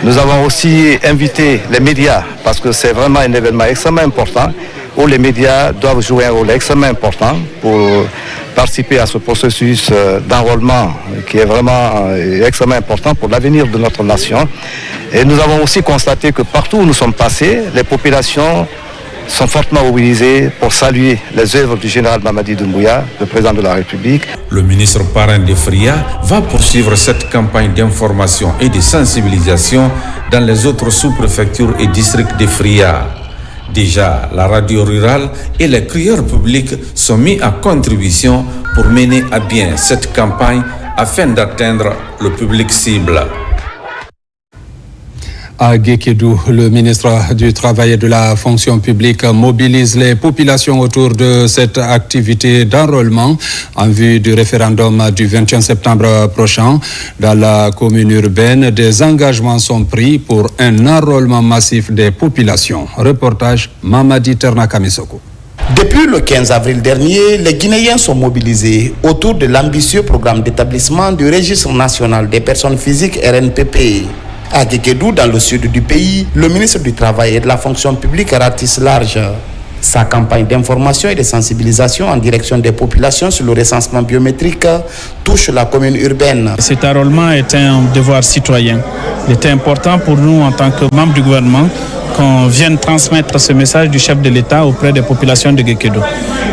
Nous avons aussi invité les médias, parce que c'est vraiment un événement extrêmement important, où les médias doivent jouer un rôle extrêmement important pour participer à ce processus d'enrôlement qui est vraiment extrêmement important pour l'avenir de notre nation. Et nous avons aussi constaté que partout où nous sommes passés, les populations sont fortement mobilisées pour saluer les œuvres du général Mamadi Doumbouya, le président de la République. Le ministre parrain de Fria va poursuivre cette campagne d'information et de sensibilisation dans les autres sous-préfectures et districts de Fria. Déjà, la radio rurale et les crieurs publics sont mis à contribution pour mener à bien cette campagne afin d'atteindre le public cible. À Guékédou, le ministre du Travail et de la Fonction publique mobilise les populations autour de cette activité d'enrôlement en vue du référendum du 21 septembre prochain. Dans la commune urbaine, des engagements sont pris pour un enrôlement massif des populations. Reportage Mamadi Ternakamisoko. Depuis le 15 avril dernier, les Guinéens sont mobilisés autour de l'ambitieux programme d'établissement du Registre national des personnes physiques RNPP. À Guékédou, dans le sud du pays, le ministre du Travail et de la Fonction publique ratisse large. Sa campagne d'information et de sensibilisation en direction des populations sur le recensement biométrique touche la commune urbaine. Cet enrôlement est un devoir citoyen. Il est important pour nous en tant que membres du gouvernement qu'on vienne transmettre ce message du chef de l'État auprès des populations de Guékédou.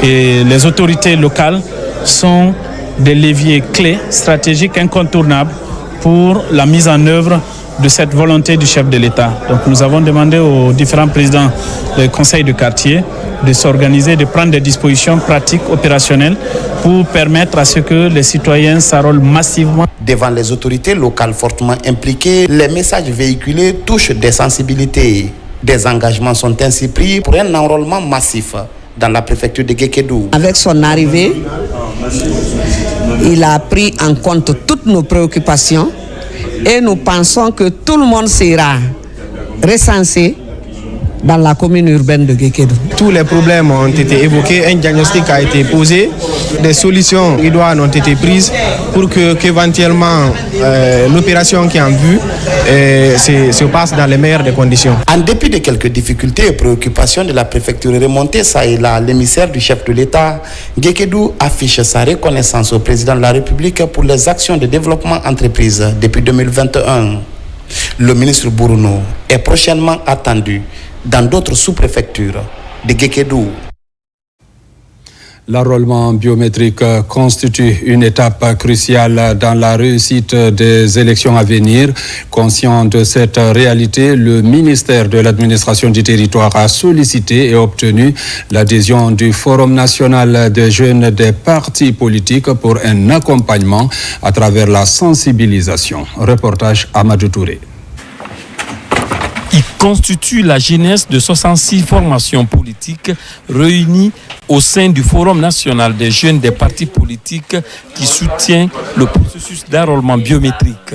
Et les autorités locales sont des leviers clés, stratégiques, incontournables pour la mise en œuvre de cette volonté du chef de l'État. Donc nous avons demandé aux différents présidents des conseils de quartier de s'organiser, de prendre des dispositions pratiques, opérationnelles pour permettre à ce que les citoyens s'enrôlent massivement. Devant les autorités locales fortement impliquées, les messages véhiculés touchent des sensibilités. Des engagements sont ainsi pris pour un enrôlement massif dans la préfecture de Guékédou. Avec son arrivée, il a pris en compte toutes nos préoccupations. Et nous pensons que tout le monde sera recensé dans la commune urbaine de Guékédou. Tous les problèmes ont été évoqués, un diagnostic a été posé, des solutions idoines ont été prises pour qu'éventuellement l'opération qui est en vue se passe dans les meilleures des conditions. En dépit de quelques difficultés et préoccupations de la préfecture remontée, ça et là, l'émissaire du chef de l'État, Guékédou affiche sa reconnaissance au président de la République pour les actions de développement entreprises depuis 2021. Le ministre Bourounou est prochainement attendu dans d'autres sous-préfectures de Guékédou. L'enrôlement biométrique constitue une étape cruciale dans la réussite des élections à venir. Conscient de cette réalité, le ministère de l'administration du territoire a sollicité et obtenu l'adhésion du Forum national des jeunes des partis politiques pour un accompagnement à travers la sensibilisation. Reportage Amadou Touré. Il constitue la jeunesse de 66 formations politiques réunies au sein du Forum national des jeunes des partis politiques qui soutient le processus d'enrôlement biométrique.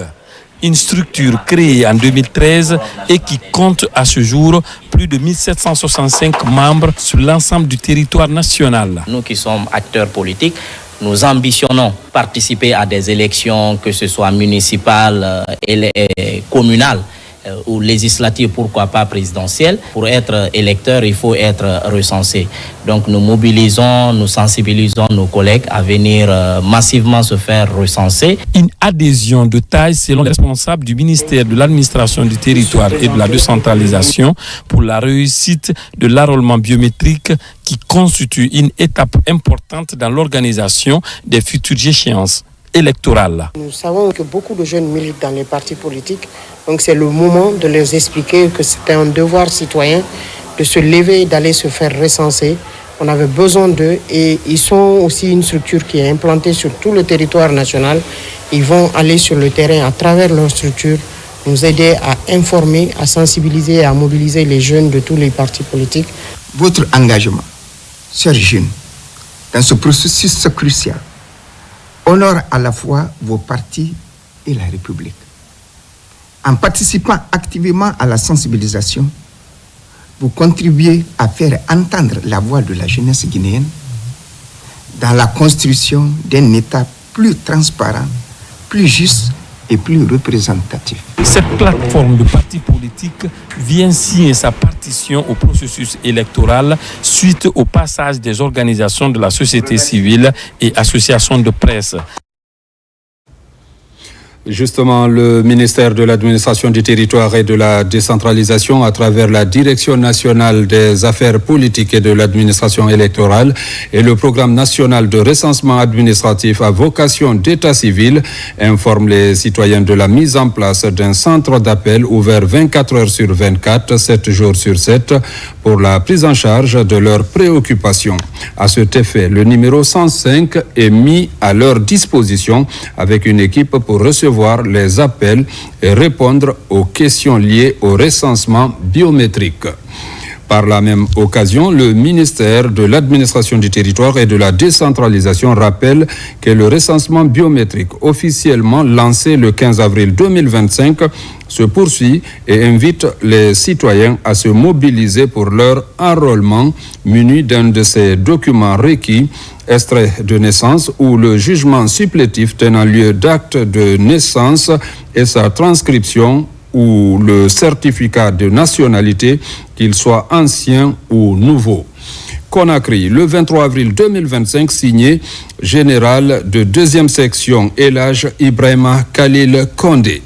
Une structure créée en 2013 et qui compte à ce jour plus de 1765 membres sur l'ensemble du territoire national. Nous qui sommes acteurs politiques, nous ambitionnons participer à des élections, que ce soit municipales et communales ou législatives, pourquoi pas présidentielles. Pour être électeur, il faut être recensé. Donc nous mobilisons, nous sensibilisons nos collègues à venir massivement se faire recenser. Une adhésion de taille selon les responsables du ministère de l'administration du territoire et de la décentralisation pour la réussite de l'enrôlement biométrique qui constitue une étape importante dans l'organisation des futures échéances électorales. Nous savons que beaucoup de jeunes militent dans les partis politiques, donc c'est le moment de leur expliquer que c'est un devoir citoyen de se lever et d'aller se faire recenser. On avait besoin d'eux et ils sont aussi une structure qui est implantée sur tout le territoire national. Ils vont aller sur le terrain à travers leur structure, nous aider à informer, à sensibiliser et à mobiliser les jeunes de tous les partis politiques. Votre engagement, chers jeunes, dans ce processus crucial, honore à la fois vos partis et la République. En participant activement à la sensibilisation, vous contribuez à faire entendre la voix de la jeunesse guinéenne dans la construction d'un État plus transparent, plus juste et plus représentatif. Cette plateforme de partis politiques vient signer sa partition au processus électoral suite au passage des organisations de la société civile et associations de presse. Justement, le ministère de l'administration du territoire et de la décentralisation, à travers la Direction nationale des affaires politiques et de l'administration électorale et le programme national de recensement administratif à vocation d'état civil, informe les citoyens de la mise en place d'un centre d'appel ouvert 24 heures sur 24, 7 jours sur 7, pour la prise en charge de leurs préoccupations. À cet effet, le numéro 105 est mis à leur disposition avec une équipe pour recevoir les appels et répondre aux questions liées au recensement biométrique. Par la même occasion, le ministère de l'administration du territoire et de la décentralisation rappelle que le recensement biométrique officiellement lancé le 15 avril 2025 se poursuit et invite les citoyens à se mobiliser pour leur enrôlement muni d'un de ces documents requis, extrait de naissance ou le jugement supplétif tenant lieu d'acte de naissance et sa transcription ou le certificat de nationalité, qu'il soit ancien ou nouveau. Conakry, le 23 avril 2025, signé général de 2e section Elhadj Ibrahima Khalil Condé.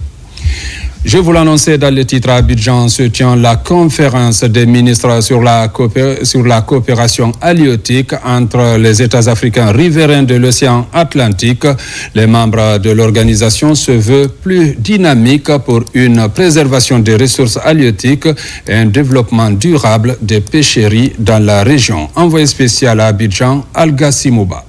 Je vous l'annonçais dans le titre, à Abidjan se tient la conférence des ministres sur la coopération halieutique entre les États africains riverains de l'océan Atlantique. Les membres de l'organisation se veulent plus dynamiques pour une préservation des ressources halieutiques et un développement durable des pêcheries dans la région. Envoyé spécial à Abidjan, Alga Simouba.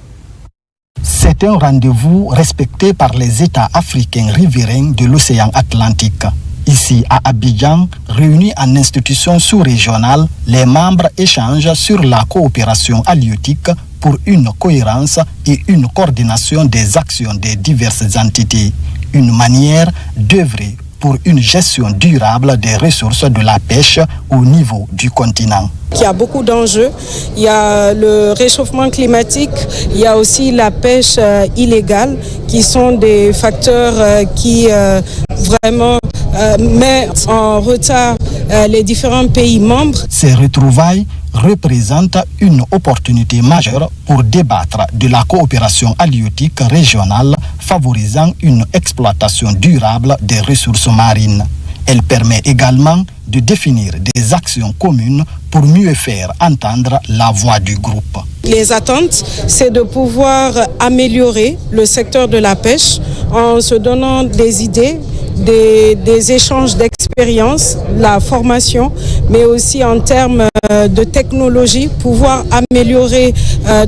C'est un rendez-vous respecté par les États africains riverains de l'océan Atlantique. Ici à Abidjan, réunis en institution sous-régionale, les membres échangent sur la coopération halieutique pour une cohérence et une coordination des actions des diverses entités. Une manière d'œuvrer pour une gestion durable des ressources de la pêche au niveau du continent. Il y a beaucoup d'enjeux. Il y a le réchauffement climatique, il y a aussi la pêche illégale, qui sont des facteurs qui vraiment mettent en retard les différents pays membres. Ces retrouvailles représentent une opportunité majeure pour débattre de la coopération halieutique régionale favorisant une exploitation durable des ressources marines. Elle permet également de définir des actions communes pour mieux faire entendre la voix du groupe. Les attentes, c'est de pouvoir améliorer le secteur de la pêche en se donnant des idées, des échanges d'expériences, la formation, mais aussi en termes de technologie, pouvoir améliorer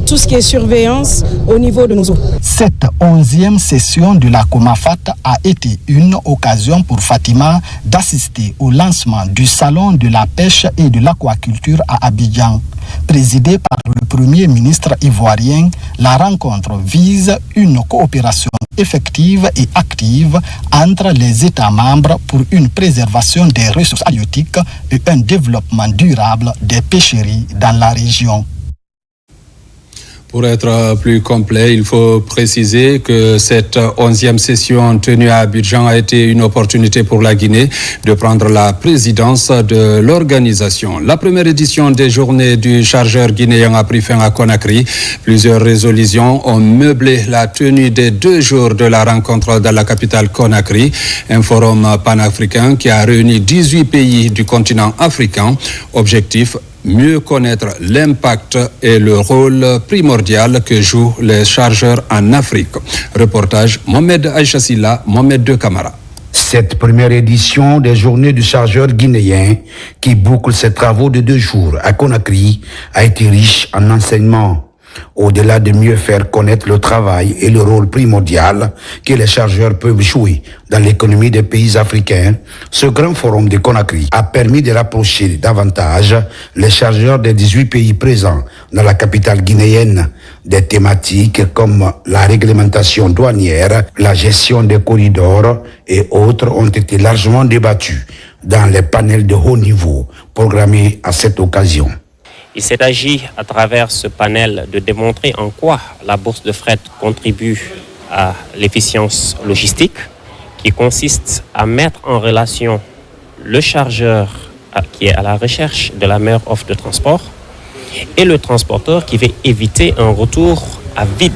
tout ce qui est surveillance au niveau de nos eaux. Cette 11e session de la Comafat a été une occasion pour Fatima d'assister au lancement du Salon de la pêche et de l'aquaculture à Abidjan. Présidée par le Premier ministre ivoirien, la rencontre vise une coopération effective et active entre les États membres pour une préservation des ressources halieutiques et un développement durable des pêcheries dans la région. Pour être plus complet, il faut préciser que cette 11e session tenue à Abidjan a été une opportunité pour la Guinée de prendre la présidence de l'organisation. La première édition des journées du chargeur guinéen a pris fin à Conakry. Plusieurs résolutions ont meublé la tenue des 2 jours de la rencontre dans la capitale Conakry. Un forum panafricain qui a réuni 18 pays du continent africain. Objectif: mieux connaître l'impact et le rôle primordial que jouent les chargeurs en Afrique. Reportage Mohamed Aïchassila, Mohamed De Camara. Cette première édition des journées du chargeur guinéen, qui boucle ses travaux de 2 jours à Conakry, a été riche en enseignements. Au-delà de mieux faire connaître le travail et le rôle primordial que les chargeurs peuvent jouer dans l'économie des pays africains, ce grand forum de Conakry a permis de rapprocher davantage les chargeurs des 18 pays présents dans la capitale guinéenne. Des thématiques comme la réglementation douanière, la gestion des corridors et autres ont été largement débattues dans les panels de haut niveau programmés à cette occasion. Il s'est agi, à travers ce panel, de démontrer en quoi la bourse de fret contribue à l'efficience logistique, qui consiste à mettre en relation le chargeur qui est à la recherche de la meilleure offre de transport et le transporteur qui veut éviter un retour à vide.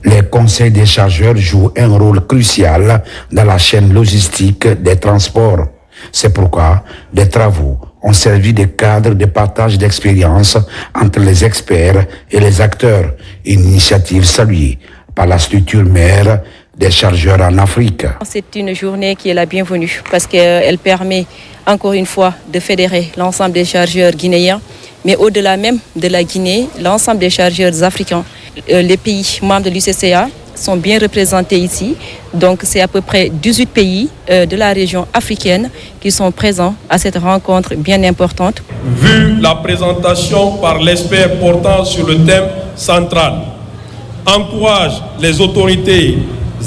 Les conseils des chargeurs jouent un rôle crucial dans la chaîne logistique des transports. C'est pourquoi des travaux ont servi de cadre de partage d'expériences entre les experts et les acteurs, une initiative saluée par la structure mère des chargeurs en Afrique. C'est une journée qui est la bienvenue parce qu'elle permet encore une fois de fédérer l'ensemble des chargeurs guinéens, mais au-delà même de la Guinée, l'ensemble des chargeurs africains. Les pays membres de l'UCCA sont bien représentés ici. Donc c'est à peu près 18 pays de la région africaine qui sont présents à cette rencontre bien importante. Vu la présentation par l'expert portant sur le thème central, encourage les autorités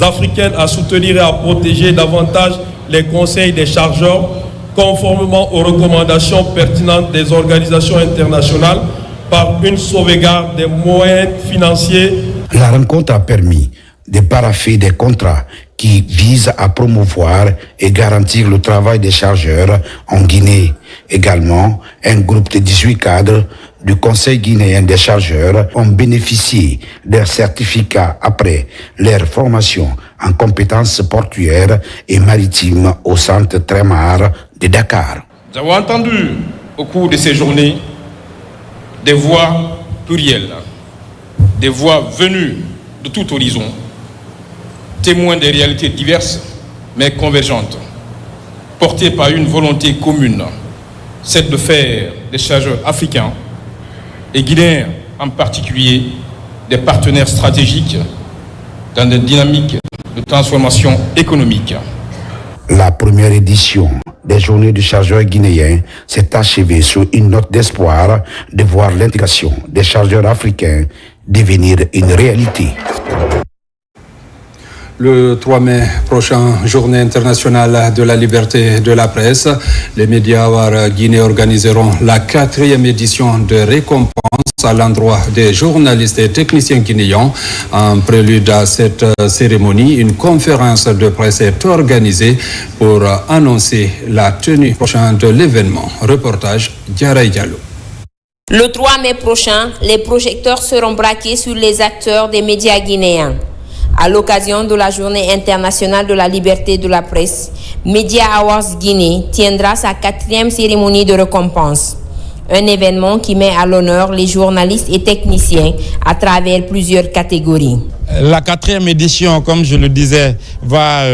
africaines à soutenir et à protéger davantage les conseils des chargeurs conformément aux recommandations pertinentes des organisations internationales par une sauvegarde des moyens financiers. La rencontre a permis de paraffer des contrats qui visent à promouvoir et garantir le travail des chargeurs en Guinée. Également, un groupe de 18 cadres du Conseil guinéen des chargeurs ont bénéficié d'un certificat après leur formation en compétences portuaires et maritimes au centre Trémar de Dakar. Nous avons entendu au cours de ces journées des voix plurielles, des voix venues de tout horizon, témoins des réalités diverses mais convergentes, portées par une volonté commune, celle de faire des chargeurs africains et guinéens en particulier des partenaires stratégiques dans des dynamiques de transformation économique. La première édition des journées du chargeur guinéen s'est achevée sur une note d'espoir de voir l'intégration des chargeurs africains devenir une réalité. Le 3 mai prochain, journée internationale de la liberté de la presse. Les médias War Guinée organiseront la 4e édition de récompense à l'endroit des journalistes et techniciens guinéens. En prélude à cette cérémonie, une conférence de presse est organisée pour annoncer la tenue prochaine de l'événement. Reportage Diarra Diallo. Le 3 mai prochain, les projecteurs seront braqués sur les acteurs des médias guinéens. À l'occasion de la Journée internationale de la liberté de la presse, Media Awards Guinée tiendra sa 4e cérémonie de récompense. Un événement qui met à l'honneur les journalistes et techniciens à travers plusieurs catégories. La 4e édition, comme je le disais, va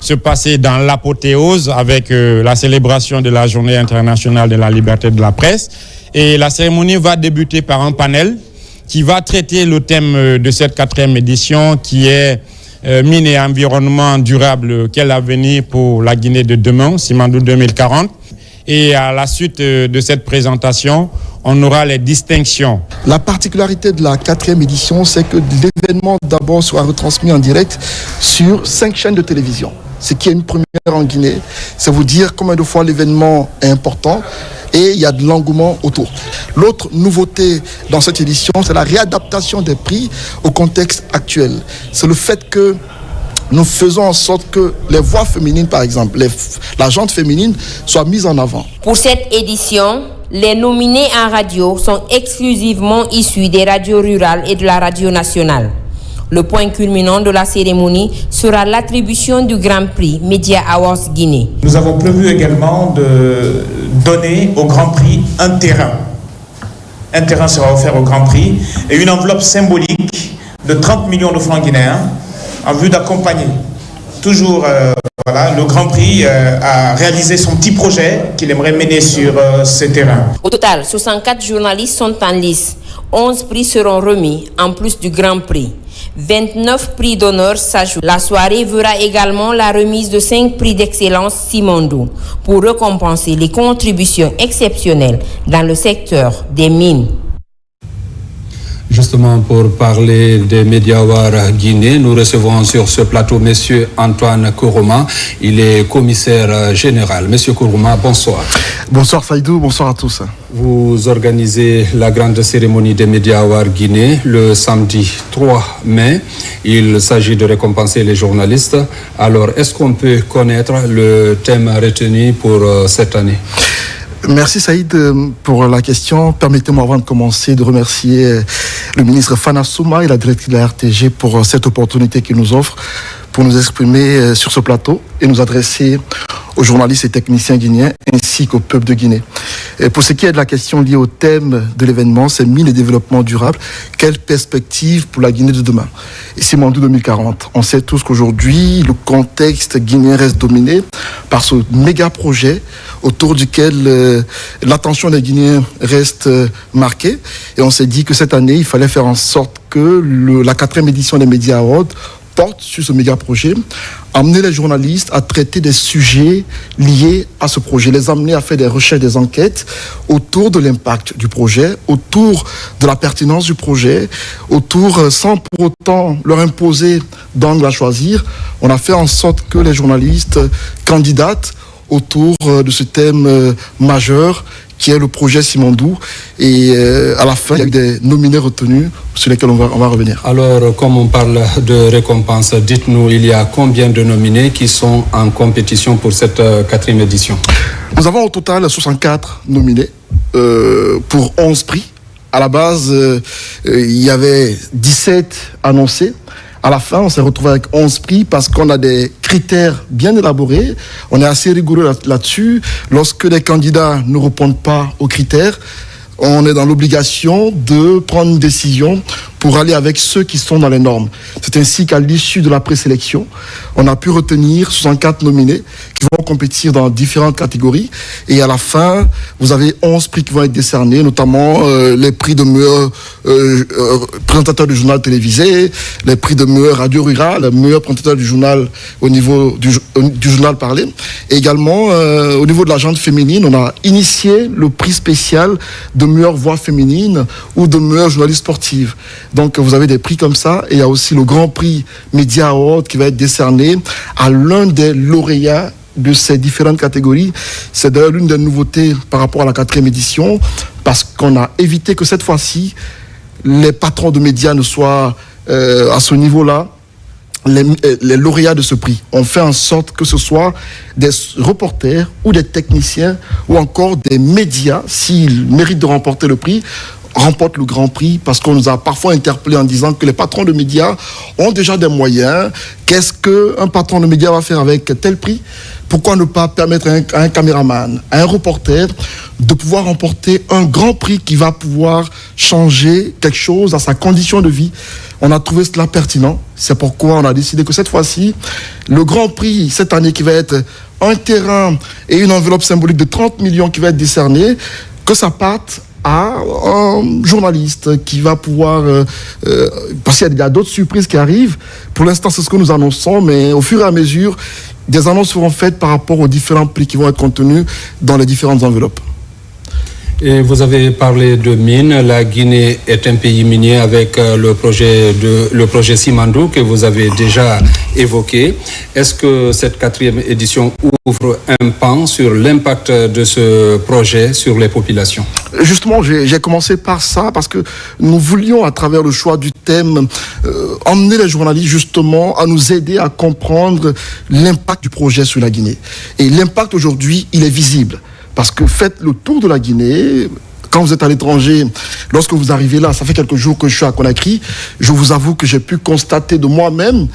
se passer dans l'apothéose avec la célébration de la Journée internationale de la liberté de la presse. Et la cérémonie va débuter par un panel qui va traiter le thème de cette 4e édition qui est mine et environnement durable, quel avenir pour la Guinée de demain, Simandou 2040. Et à la suite de cette présentation, on aura les distinctions. La particularité de la 4e édition, c'est que l'événement d'abord soit retransmis en direct sur 5 chaînes de télévision. Ce qui est une première en Guinée. C'est vous dire combien de fois l'événement est important et il y a de l'engouement autour. L'autre nouveauté dans cette édition, c'est la réadaptation des prix au contexte actuel. C'est le fait que nous faisons en sorte que les voix féminines, par exemple, la gente féminine, soient mises en avant. Pour cette édition, les nominés en radio sont exclusivement issus des radios rurales et de la radio nationale. Le point culminant de la cérémonie sera l'attribution du Grand Prix Media Awards Guinée. Nous avons prévu également de donner au Grand Prix un terrain. Un terrain sera offert au Grand Prix et une enveloppe symbolique de 30 millions de francs guinéens en vue d'accompagner toujours le Grand Prix à réaliser son petit projet qu'il aimerait mener sur ces terrains. Au total, 64 journalistes sont en lice. 11 prix seront remis en plus du Grand Prix. 29 prix d'honneur s'ajoutent. La soirée verra également la remise de 5 prix d'excellence Simandou pour récompenser les contributions exceptionnelles dans le secteur des mines. Justement, pour parler des Media Awards Guinée, nous recevons sur ce plateau M. Antoine Kourouma. Il est commissaire général. Monsieur Kourouma, bonsoir. Bonsoir Saïdou, bonsoir à tous. Vous organisez la grande cérémonie des Media Awards Guinée le samedi 3 mai. Il s'agit de récompenser les journalistes. Alors, est-ce qu'on peut connaître le thème retenu pour cette année ? Merci Saïd pour la question. Permettez-moi avant de commencer de remercier le ministre Fana Souma et la directrice de la RTG pour cette opportunité qu'ils nous offrent pour nous exprimer sur ce plateau et nous adresser aux journalistes et techniciens guinéens ainsi qu'au peuple de Guinée. Et pour ce qui est de la question liée au thème de l'événement, c'est mine et développement durable. Quelle perspective pour la Guinée de demain ? Et Simandou 2040. On sait tous qu'aujourd'hui, le contexte guinéen reste dominé par ce méga projet autour duquel l'attention des Guinéens reste marquée. Et on s'est dit que cette année, il fallait faire en sorte que la 4e édition des Media Awards porte sur ce méga projet, amener les journalistes à traiter des sujets liés à ce projet, les amener à faire des recherches, des enquêtes autour de l'impact du projet, autour de la pertinence du projet, autour, sans pour autant leur imposer d'angle à choisir. On a fait en sorte que les journalistes candidatent autour de ce thème majeur qui est le projet Simandou. Et à la fin, il y a eu des nominés retenus sur lesquels on va revenir. Alors, comme on parle de récompense, dites-nous, il y a combien de nominés qui sont en compétition pour cette 4e édition ? Nous avons au total 64 nominés pour 11 prix. À la base, il y avait 17 annoncés. À la fin, on s'est retrouvé avec 11 prix parce qu'on a des critères bien élaborés. On est assez rigoureux là-dessus. Lorsque les candidats ne répondent pas aux critères, on est dans l'obligation de prendre une décision pour aller avec ceux qui sont dans les normes. C'est ainsi qu'à l'issue de la présélection, on a pu retenir 64 nominés qui vont compétir dans différentes catégories. Et à la fin, vous avez 11 prix qui vont être décernés, notamment les prix de meilleur présentateur du journal télévisé, les prix de meilleur radio rural, meilleur présentateur du journal au niveau du journal parlé. Et également, au niveau de la gente féminine, on a initié le prix spécial de meilleure voix féminine ou de meilleure journaliste sportive. Donc vous avez des prix comme ça, et il y a aussi le Grand Prix Media Award qui va être décerné à l'un des lauréats de ces différentes catégories. C'est d'ailleurs l'une des nouveautés par rapport à la 4e édition, parce qu'on a évité que cette fois-ci, les patrons de médias ne soient à ce niveau-là les lauréats de ce prix. On fait en sorte que ce soit des reporters ou des techniciens ou encore des médias, s'ils méritent de remporter le prix. remporte le Grand Prix, parce qu'on nous a parfois interpellés en disant que les patrons de médias ont déjà des moyens. Qu'est-ce qu'un patron de médias va faire avec tel prix? Pourquoi ne pas permettre à un caméraman, à un reporter de pouvoir remporter un Grand Prix qui va pouvoir changer quelque chose à sa condition de vie? On a trouvé cela pertinent. C'est pourquoi on a décidé que cette fois-ci, le Grand Prix, cette année, qui va être un terrain et une enveloppe symbolique de 30 millions qui va être décernée, que ça parte à un journaliste qui va pouvoir... parce qu'il y a d'autres surprises qui arrivent. Pour l'instant, c'est ce que nous annonçons, mais au fur et à mesure, des annonces seront faites par rapport aux différents prix qui vont être contenus dans les différentes enveloppes. Et vous avez parlé de mines. La Guinée est un pays minier avec le projet Simandou que vous avez déjà évoqué. Est-ce que cette 4e édition ouvre un pan sur l'impact de ce projet sur les populations? Justement, j'ai commencé par ça parce que nous voulions, à travers le choix du thème, emmener les journalistes justement à nous aider à comprendre l'impact du projet sur la Guinée. Et l'impact aujourd'hui, il est visible. Parce que faites le tour de la Guinée, quand vous êtes à l'étranger, lorsque vous arrivez là, ça fait quelques jours que je suis à Conakry, je vous avoue que j'ai pu constater de moi-même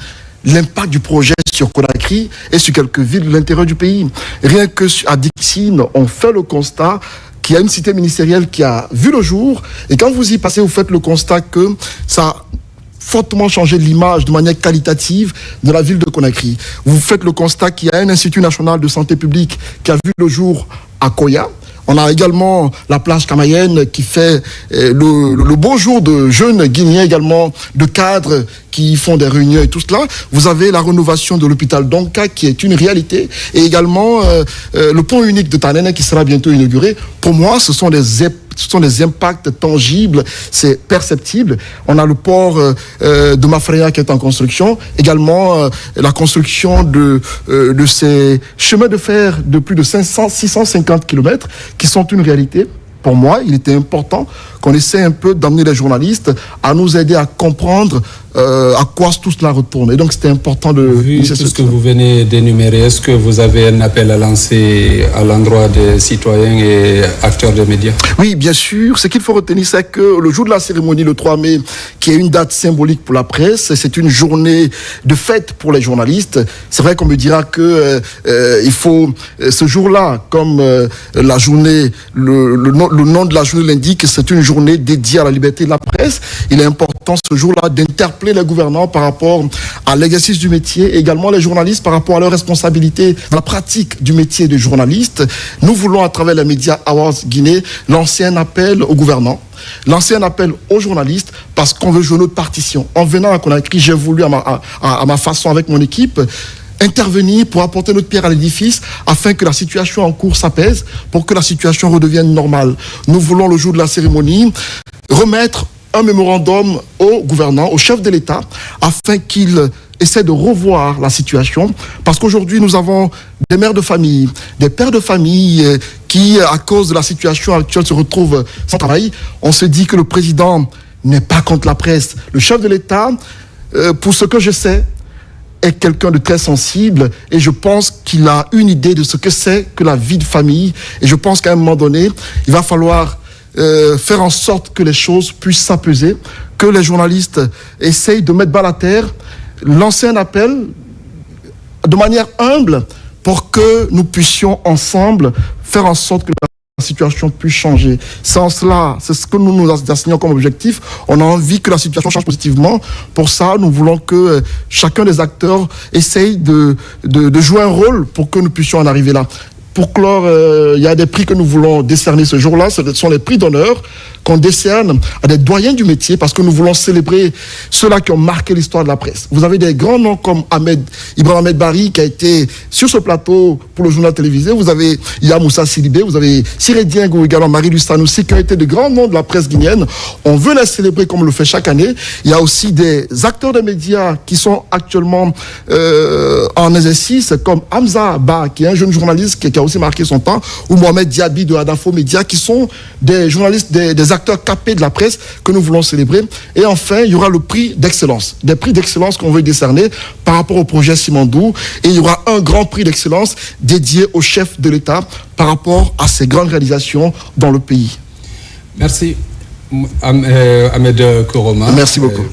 l'impact du projet sur Conakry et sur quelques villes de l'intérieur du pays. Rien que à Dixine, on fait le constat qu'il y a une cité ministérielle qui a vu le jour, et quand vous y passez, vous faites le constat que ça a fortement changé l'image de manière qualitative de la ville de Conakry. Vous faites le constat qu'il y a un institut national de santé publique qui a vu le jour à Koya. On a également la plage Kamayenne qui fait le beau jour de jeunes Guinéens, également de cadres qui font des réunions et tout cela. Vous avez la rénovation de l'hôpital Donka qui est une réalité, et également le pont unique de Tanene qui sera bientôt inauguré. Pour moi, ce sont des impacts tangibles, c'est perceptible. On a le port de Mafraya qui est en construction, également la construction de ces chemins de fer de plus de 650 km qui sont une réalité. Pour moi, il était important qu'on essaie un peu d'amener les journalistes à nous aider à comprendre à quoi tout cela retourne. Et donc, c'était important de... Vu tout ce que vous venez d'énumérer, est-ce que vous avez un appel à lancer à l'endroit des citoyens et acteurs des médias? Oui, bien sûr. Ce qu'il faut retenir, c'est que le jour de la cérémonie, le 3 mai, qui est une date symbolique pour la presse, c'est une journée de fête pour les journalistes. C'est vrai qu'on me dira que il faut, ce jour-là, comme la journée, le nom de la journée l'indique, c'est une journée dédiée à la liberté de la presse. Il est important ce jour-là d'interpeller les gouvernants par rapport à l'exercice du métier, et également les journalistes par rapport à leurs responsabilités dans la pratique du métier de journaliste. Nous voulons, à travers les médias Awards Guinée, lancer un appel aux gouvernants, lancer un appel aux journalistes, parce qu'on veut jouer notre partition. En venant à Conakry, j'ai voulu, à ma façon avec mon équipe, intervenir pour apporter notre pierre à l'édifice afin que la situation en cours s'apaise, pour que la situation redevienne normale. Nous voulons, le jour de la cérémonie, remettre un mémorandum au gouvernant, au chef de l'État, afin qu'il essaie de revoir la situation. Parce qu'aujourd'hui, nous avons des mères de famille, des pères de famille qui, à cause de la situation actuelle, se retrouvent sans travail. On se dit que le président n'est pas contre la presse. Le chef de l'État, pour ce que je sais, est quelqu'un de très sensible, et je pense qu'il a une idée de ce que c'est que la vie de famille. Et je pense qu'à un moment donné, il va falloir faire en sorte que les choses puissent s'apaiser, que les journalistes essayent de mettre balle à terre, lancer un appel de manière humble pour que nous puissions ensemble faire en sorte que la situation puisse changer. Sans cela, c'est ce que nous nous assignons comme objectif. On a envie que la situation change positivement. Pour ça, nous voulons que chacun des acteurs essaye de jouer un rôle pour que nous puissions en arriver là. Pour clore, il y a des prix que nous voulons décerner ce jour-là. Ce sont les prix d'honneur qu'on décerne à des doyens du métier, parce que nous voulons célébrer ceux-là qui ont marqué l'histoire de la presse. Vous avez des grands noms comme Ibrahim Ahmed Bari, qui a été sur ce plateau pour le journal télévisé. Vous avez Moussa Sidibé, vous avez Siré Dieng ou également Marie-Louise Sanoussi, qui ont été de grands noms de la presse guinéenne. On veut les célébrer comme on le fait chaque année. Il y a aussi des acteurs des médias qui sont actuellement en exercice, comme Hamza Ba, qui est un jeune journaliste qui a aussi marqué son temps, ou Mohamed Diaby de Adafo Média, qui sont des journalistes, des acteurs capés de la presse que nous voulons célébrer. Et enfin, il y aura le prix d'excellence, des prix d'excellence qu'on veut décerner par rapport au projet Simandou, et il y aura un grand prix d'excellence dédié au chef de l'État par rapport à ses grandes réalisations dans le pays. Merci. Ahmed Koroma. Merci beaucoup.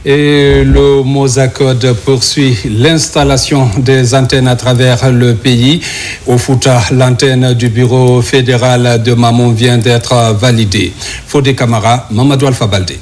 Et le Mosacode poursuit l'installation des antennes à travers le pays. Au Fouta, l'antenne du bureau fédéral de Mamoun vient d'être validée. Fodé Camara, Mamadou Alpha Baldé.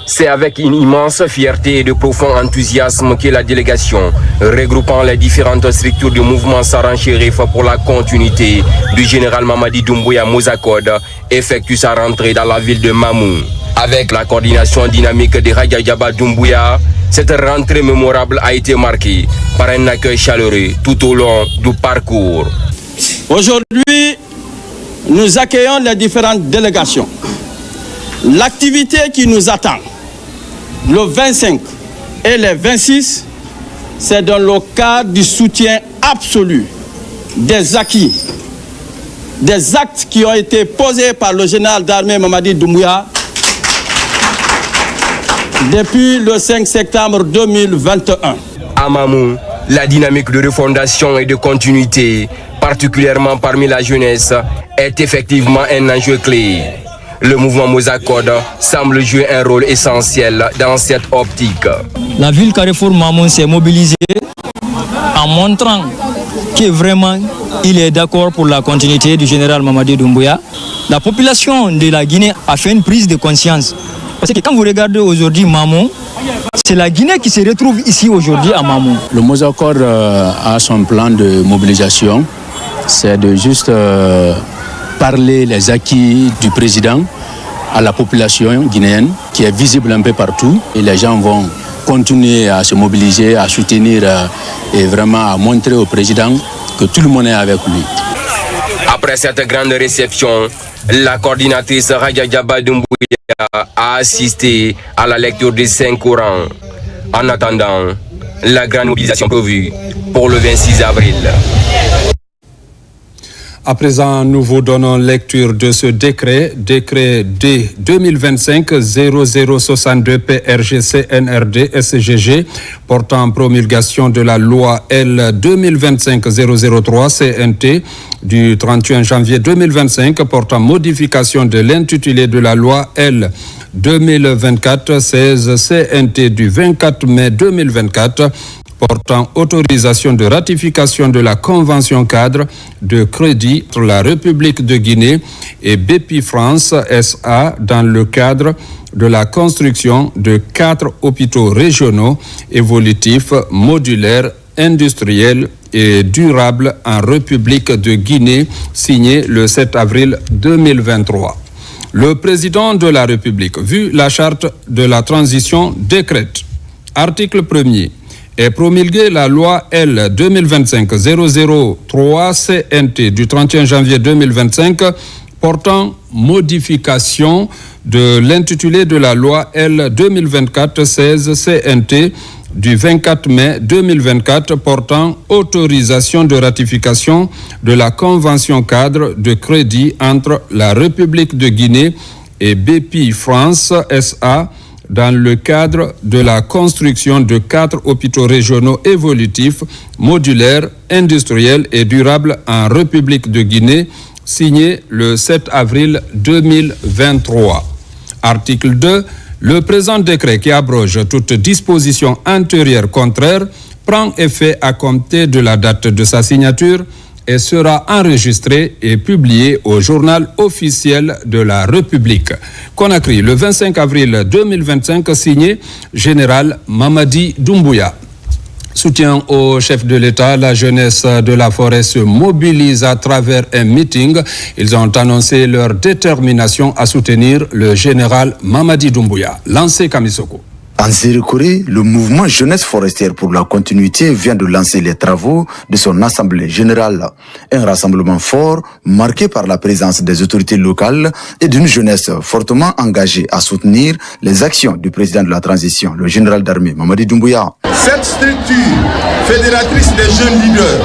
C'est avec une immense fierté et de profond enthousiasme que la délégation, regroupant les différentes structures du mouvement Saran Chérif pour la continuité du général Mamadi Doumbouya Mosacode, effectue sa rentrée dans la ville de Mamoun. Avec la coordination dynamique de Raja Djaba Doumbouya, cette rentrée mémorable a été marquée par un accueil chaleureux tout au long du parcours. Aujourd'hui, nous accueillons les différentes délégations. L'activité qui nous attend le 25 et le 26, c'est dans le cadre du soutien absolu des acquis, des actes qui ont été posés par le général d'armée Mamadi Doumbouya depuis le 5 septembre 2021. À Mamoun, la dynamique de refondation et de continuité, particulièrement parmi la jeunesse, est effectivement un enjeu clé. Le mouvement Mosacode semble jouer un rôle essentiel dans cette optique. La ville Carrefour Mamoun s'est mobilisée en montrant que vraiment il est d'accord pour la continuité du général Mamadi Doumbouya. La population de la Guinée a fait une prise de conscience. Parce que quand vous regardez aujourd'hui Mamoun, c'est la Guinée qui se retrouve ici aujourd'hui à Mamoun. Le Mosacode a son plan de mobilisation, c'est de juste parler les acquis du président à la population guinéenne qui est visible un peu partout et les gens vont continuer à se mobiliser, à soutenir et vraiment à montrer au président que tout le monde est avec lui. Après cette grande réception, la coordinatrice Raja Djaba Doumbouya a assisté à la lecture des 5 Corans. En attendant, la grande mobilisation prévue pour le 26 avril. À présent, nous vous donnons lecture de ce décret D 2025-0062 PRGC-NRD-SGG portant promulgation de la loi L 2025-003 CNT du 31 janvier 2025 portant modification de l'intitulé de la loi L 2024-16 CNT du 24 mai 2024 portant autorisation de ratification de la convention cadre de crédit entre la République de Guinée et BPI France SA dans le cadre de la construction de 4 hôpitaux régionaux évolutifs, modulaires, industriels et durables en République de Guinée, signé le 7 avril 2023. Le président de la République, vu la charte de la transition, décrète, article 1er, est promulguée la loi L 2025-003 CNT du 31 janvier 2025 portant modification de l'intitulé de la loi L 2024-16 CNT du 24 mai 2024 portant autorisation de ratification de la convention cadre de crédit entre la République de Guinée et BPI France SA dans le cadre de la construction de 4 hôpitaux régionaux évolutifs, modulaires, industriels et durables en République de Guinée, signé le 7 avril 2023. Article 2. Le présent décret qui abroge toute disposition antérieure contraire prend effet à compter de la date de sa signature et sera enregistré et publié au journal officiel de la République. Conakry, le 25 avril 2025, signé Général Mamadi Doumbouya. Soutien au chef de l'État, la jeunesse de la forêt se mobilise à travers un meeting. Ils ont annoncé leur détermination à soutenir le général Mamadi Doumbouya. Lancé Kamisoko. En Sérékoré, le mouvement Jeunesse forestière pour la continuité vient de lancer les travaux de son assemblée générale. Un rassemblement fort, marqué par la présence des autorités locales et d'une jeunesse fortement engagée à soutenir les actions du président de la transition, le général d'armée Mamadi Doumbouya. Cette structure fédératrice des jeunes leaders,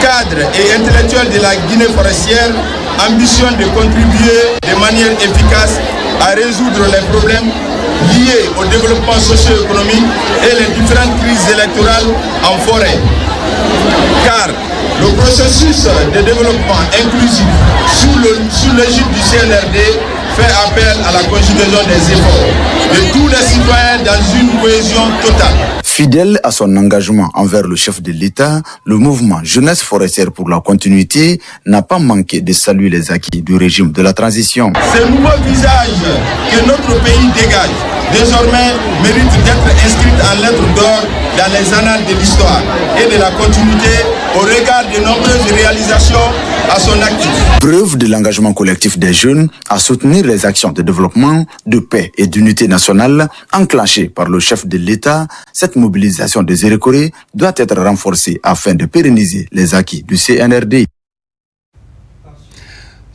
cadres et intellectuels de la Guinée forestière ambitionne de contribuer de manière efficace à résoudre les problèmes liés au développement socio-économique et les différentes crises électorales en forêt. Car le processus de développement inclusif sous l'égide du CNRD fait appel à la conjugaison des efforts de tous les citoyens dans une cohésion totale. Fidèle à son engagement envers le chef de l'État, le mouvement Jeunesse forestière pour la continuité n'a pas manqué de saluer les acquis du régime de la transition. Ce nouveau visage que notre pays dégage, désormais mérite d'être inscrite en lettres d'or dans les annales de l'histoire et de la continuité au regard de nombreuses réalisations à son actif. Preuve de l'engagement collectif des jeunes à soutenir les actions de développement, de paix et d'unité nationale enclenchées par le chef de l'État, cette mobilisation des Érécorés doit être renforcée afin de pérenniser les acquis du CNRD.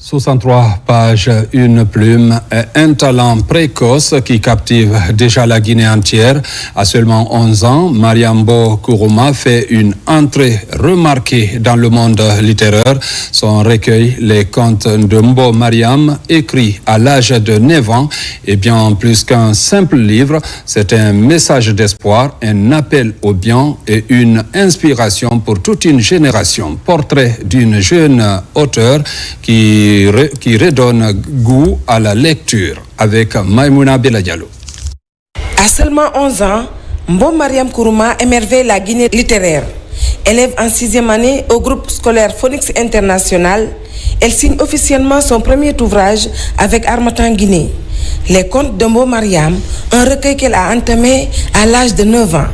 63 pages, une plume, un talent précoce qui captive déjà la Guinée entière. À seulement 11 ans, Mariambo Kourouma fait une entrée remarquée dans le monde littéraire. Son recueil, Les Contes de Mbo Mariam, écrit à l'âge de 9 ans, est bien plus qu'un simple livre. C'est un message d'espoir, un appel au bien et une inspiration pour toute une génération. Portrait d'une jeune auteure qui redonne goût à la lecture avec Maïmouna Beladialo. À seulement 11 ans, Mbo Mariam Kourouma émerveille la Guinée littéraire. Élève en 6e année au groupe scolaire Phoenix International, elle signe officiellement son premier ouvrage avec Harmattan Guinée, Les Contes de Mbo Mariam, un recueil qu'elle a entamé à l'âge de 9 ans.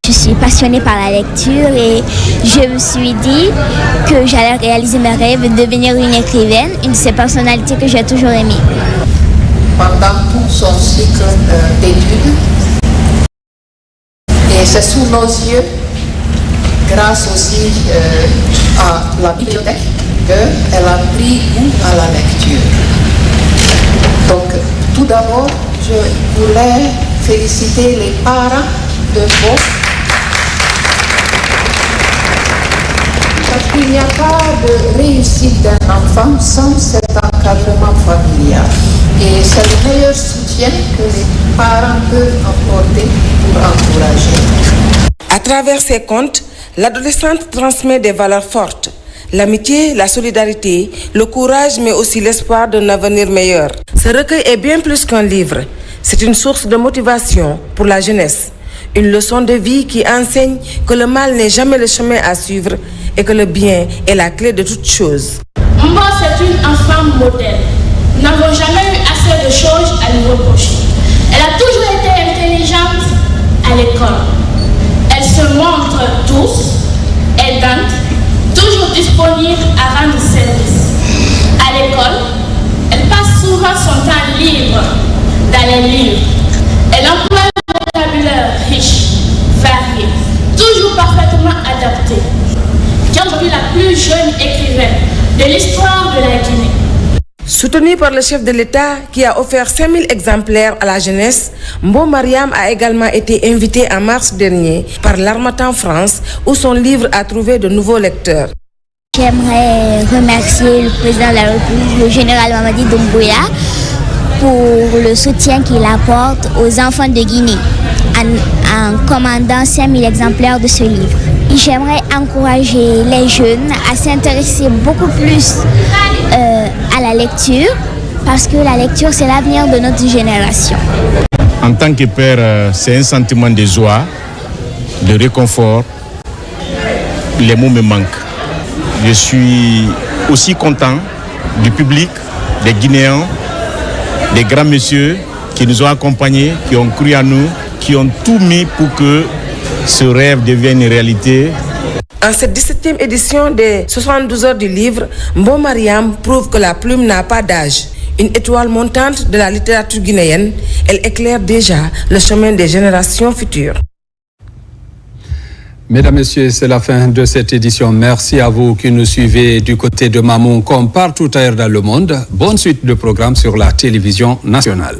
Je suis passionnée par la lecture et je me suis dit que j'allais réaliser mes rêves de devenir une écrivaine, une de ces personnalités que j'ai toujours aimées. Pendant tout son cycle d'études, et c'est sous nos yeux, grâce aussi à la bibliothèque, qu'elle a pris goût à la lecture. Donc, tout d'abord, je voulais féliciter les parents de Mbo. Parce qu'il n'y a pas de réussite d'un enfant sans cet encadrement familial. Et c'est le meilleur soutien que les parents peuvent apporter pour encourager. À travers ses contes, l'adolescente transmet des valeurs fortes. L'amitié, la solidarité, le courage, mais aussi l'espoir d'un avenir meilleur. Ce recueil est bien plus qu'un livre. C'est une source de motivation pour la jeunesse. Une leçon de vie qui enseigne que le mal n'est jamais le chemin à suivre et que le bien est la clé de toute chose. Mbo, c'est une enfant modèle. Nous n'avons jamais eu assez de choses à lui reprocher. Elle a toujours été intelligente à l'école. Elle se montre douce, aidante, toujours disponible à rendre service. À l'école, elle passe souvent son temps libre dans les livres. Elle emploie un vocabulaire riche, varié, toujours parfaitement adapté. Qui est aujourd'hui la plus jeune écrivaine de l'histoire de la Guinée. Soutenue par le chef de l'État qui a offert 5000 exemplaires à la jeunesse, Mbo Mariam a également été invitée en mars dernier par l'Harmattan France où son livre a trouvé de nouveaux lecteurs. J'aimerais remercier le président de la République, le général Mamadi Doumbouya, pour le soutien qu'il apporte aux enfants de Guinée en commandant 5000 exemplaires de ce livre. J'aimerais encourager les jeunes à s'intéresser beaucoup plus à la lecture parce que la lecture, c'est l'avenir de notre génération. En tant que père, c'est un sentiment de joie, de réconfort. Les mots me manquent. Je suis aussi content du public, des Guinéens, des grands messieurs qui nous ont accompagnés, qui ont cru à nous, qui ont tout mis pour que ce rêve devienne une réalité. En cette 17e édition des 72 heures du livre, Mbo Mariam prouve que la plume n'a pas d'âge. Une étoile montante de la littérature guinéenne, elle éclaire déjà le chemin des générations futures. Mesdames, Messieurs, c'est la fin de cette édition. Merci à vous qui nous suivez du côté de Mamoun comme partout ailleurs dans le monde. Bonne suite de programmes sur la télévision nationale.